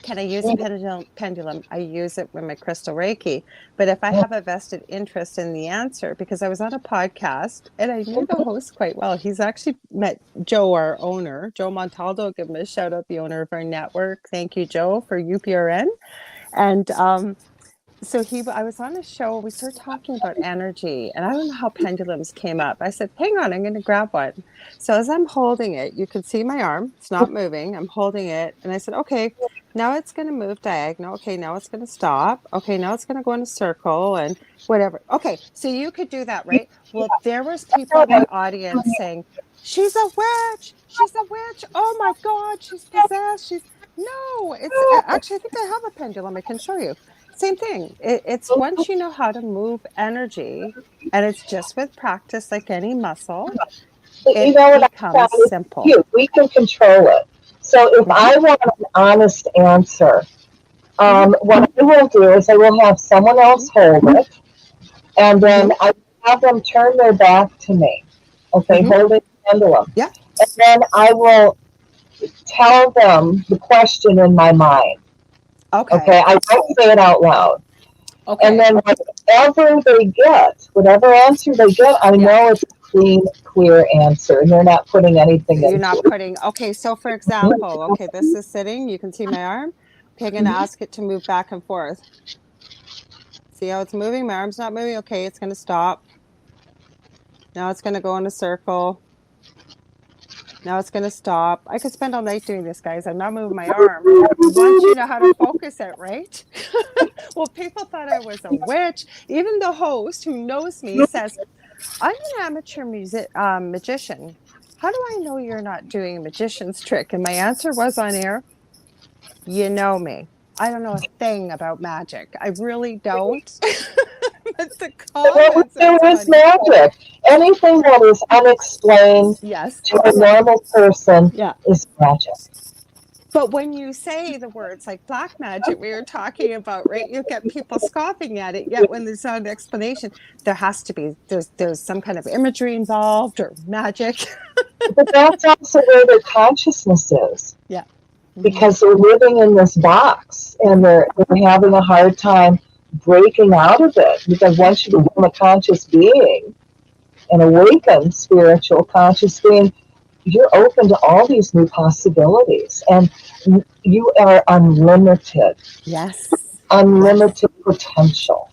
can I use a pendulum? I use it with my crystal Reiki. But if I have a vested interest in the answer, because I was on a podcast and I knew the host quite well. He's actually met Joe, our owner, Joe Montaldo. Give him a shout out, the owner of our network. Thank you, Joe, for UPRN. And so I was on a show, we started talking about energy, and I don't know how pendulums came up. I said, hang on, I'm going to grab one. So as I'm holding it, you can see my arm, it's not moving. I'm holding it, and I said, okay, now it's going to move diagonal. Okay, now it's going to stop. Okay, now it's going to go in a circle and whatever. Okay, so you could do that, right? Well, there was people in my audience saying, she's a witch, she's a witch, oh my God, she's possessed, she's no, it's actually, I think I have a pendulum, I can show you. Same thing. It's once you know how to move energy, and it's just with practice, like any muscle, it what I found becomes is simple. we can control it. So if I want an honest answer, what I will do is I will have someone else hold it, and then I have them turn their back to me, okay, holding the pendulum. Yeah. And then I will tell them the question in my mind. Okay, I won't say it out loud. Okay. And then whatever answer they get, I know it's a clean, clear answer, and they're not putting anything You're into not it. putting, okay, so for example, okay, this is sitting, you can see my arm. Okay, I'm going to ask it to move back and forth. See how it's moving? My arm's not moving. Okay, it's going to stop. Now it's going to go in a circle. Now it's going to stop. I could spend all night doing this, guys. I'm not moving my arm. Once you know how to focus it, right? Well, people thought I was a witch. Even the host who knows me says, I'm an amateur magician. How do I know you're not doing a magician's trick? And my answer was on air, you know me. I don't know a thing about magic. I really don't. But the What we comments, do it's is funny. magic. Anything that is unexplained Yes. to a normal person Yeah. is magic. But when you say the words like black magic, we were talking about, right, you get people scoffing at it. Yet when there's not an explanation, there has to be, there's some kind of imagery involved or magic. But that's also where their consciousness is. Yeah. Because they're living in this box and they're having a hard time breaking out of it. Because once you become a conscious being, an awakened spiritual conscious being, you're open to all these new possibilities, and you are unlimited. Yes. Unlimited potential.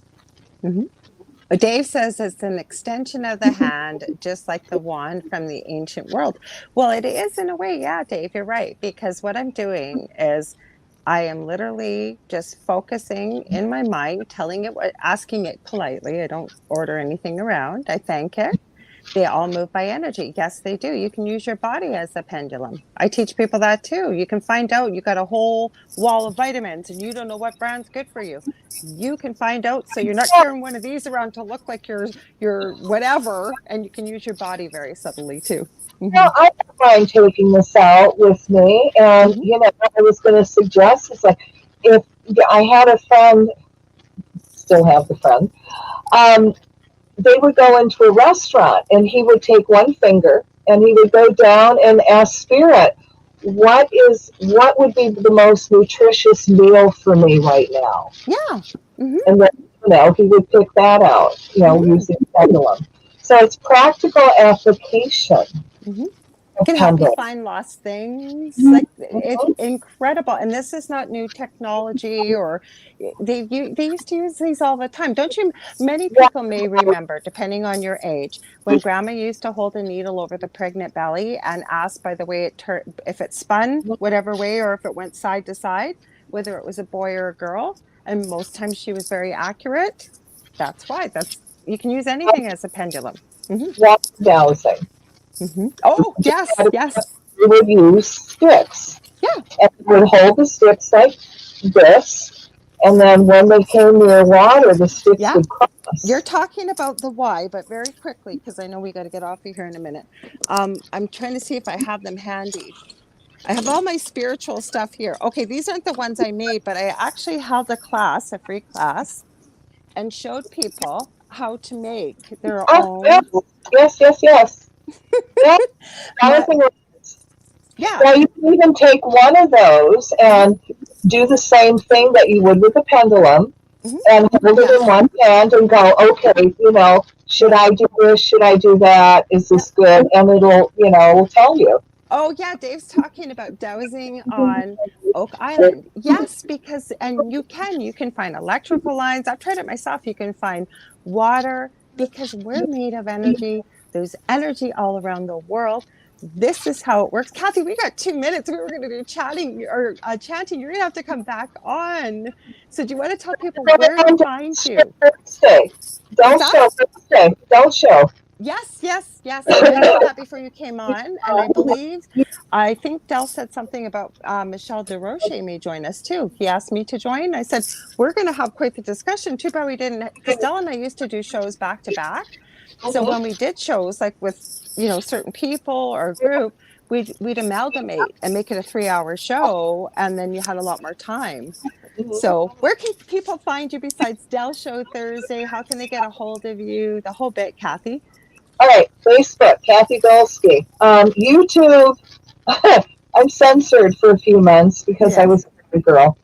Dave says it's an extension of the hand, just like the wand from the ancient world. Well, it is in a way, yeah, Dave, you're right. Because what I'm doing is I am literally just focusing in my mind, telling it what, asking it politely. I don't order anything around. I thank it. They all move by energy. Yes, they do. You can use your body as a pendulum. I teach people that too. You can find out you got a whole wall of vitamins and you don't know what brand's good for you. You can find out, so you're not carrying one of these around to look like your whatever, and you can use your body very subtly too. Now, I don't mind taking this out with me, and what I was going to suggest is like if I had a friend, still have the friend, they would go into a restaurant and he would take one finger and he would go down and ask spirit, what would be the most nutritious meal for me right now? Yeah. And then, he would pick that out, using pendulum. So it's practical application. Can help you find lost things. Like it's incredible. And this is not new technology, or they used to use these all the time. Don't you? Many people may remember, depending on your age, when grandma used to hold a needle over the pregnant belly and ask by the way it turned, if it spun whatever way, or if it went side to side, whether it was a boy or a girl. And most times she was very accurate. That's why. You can use anything as a pendulum. Water dowsing. Oh, yes, yes. We would use sticks. Yeah. And we would hold the sticks like this, and then when they came near water, the sticks would cross. You're talking about the why, but very quickly, because I know we got to get off of here in a minute. I'm trying to see if I have them handy. I have all my spiritual stuff here. Okay, these aren't the ones I made, but I actually held a free class, and showed people how to make their own. Yes. Well, you can even take one of those and do the same thing that you would with a pendulum, and hold it in one hand and go, okay, should I do this? Should I do that? Is this good? And it'll tell you. Oh yeah, Dave's talking about dowsing on Oak Island. Yes, because you can find electrical lines. I've tried it myself. You can find water, because we're made of energy. There's energy all around the world. This is how it works. Cathy, we got 2 minutes. We were going to do chatting or chanting. You're going to have to come back on. So do you want to tell people where to find you? Don't show. Yes. I mentioned that before you came on, and I think Del said something about Michel Desrochers may join us too. He asked me to join. I said, we're going to have quite the discussion. Too bad we didn't, because Del and I used to do shows back to back. So when we did shows, like with, certain people or a group, we'd amalgamate and make it a 3-hour show, and then you had a lot more time. So where can people find you besides Dell Show Thursday? How can they get a hold of you? The whole bit, Cathy. All right, Facebook, Cathy Bilsky. YouTube, I'm censored for a few months because I Yes. was a girl.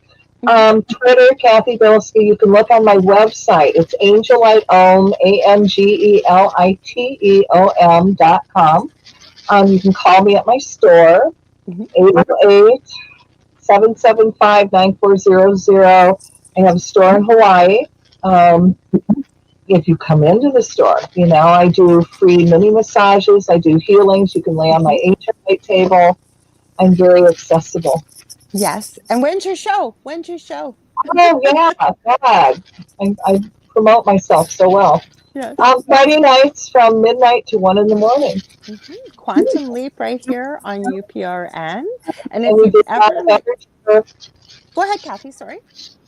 Twitter, Cathy Bilsky. You can look on my website. It's angeliteom, ANGELITEOM.com. You can call me at my store, Mhm. 808-775-9400. I have a store in Hawaii. If you come into the store, I do free mini massages. I do healings. You can lay on my ancient light table. I'm very accessible. Yes. And when's your show? When's your show? Oh, yeah, God. I promote myself so well. Yes. Friday nights from midnight to 1 in the morning. Quantum Leap right here on UPRN. And And if we you've do a lot ever of energy work. go ahead, Cathy, sorry.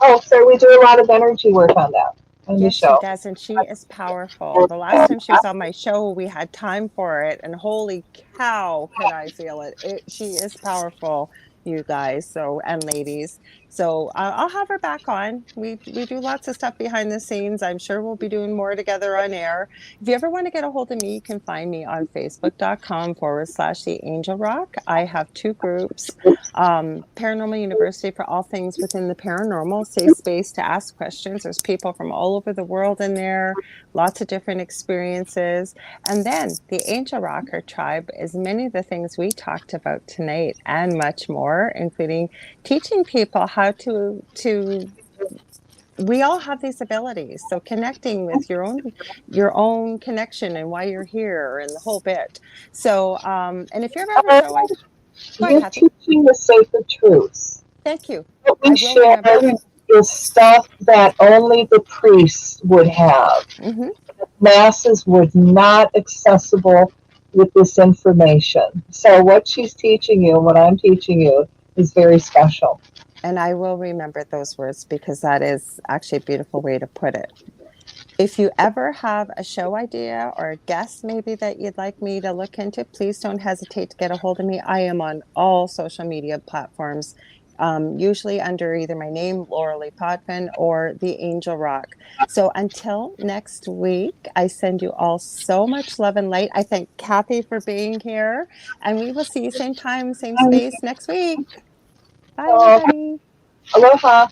Oh, sorry, we do a lot of energy work on that, on the Yes, she show. does, and she is powerful. The last time she was on my show, we had time for it, and holy cow, could I feel it. She is powerful, you guys, and ladies. So I'll have her back on. We do lots of stuff behind the scenes. I'm sure we'll be doing more together on air. If you ever want to get a hold of me, you can find me on facebook.com/The Angel Rock. I have 2 groups. Paranormal University for all things within the paranormal, safe space to ask questions. There's people from all over the world in there, lots of different experiences. And then the Angel Rocker Tribe is many of the things we talked about tonight and much more, including teaching people how to we all have these abilities. So connecting with your own connection and why you're here and the whole bit. So and if you ever have a show, go ahead, You're Cathy. teaching the sacred truths. Thank you. What we I will share remember that. is stuff that only the priests would have. Hmm. Masses would not accessible with this information. So what she's teaching you and what I'm teaching you is very special. And I will remember those words because that is actually a beautiful way to put it. If you ever have a show idea or a guest maybe that you'd like me to look into, please don't hesitate to get a hold of me. I am on all social media platforms, usually under either my name, Lorilei Potvin, or The Angel Rock. So until next week, I send you all so much love and light. I thank Cathy for being here, and we will see you same time, same space next week. Bye, So, everybody. aloha.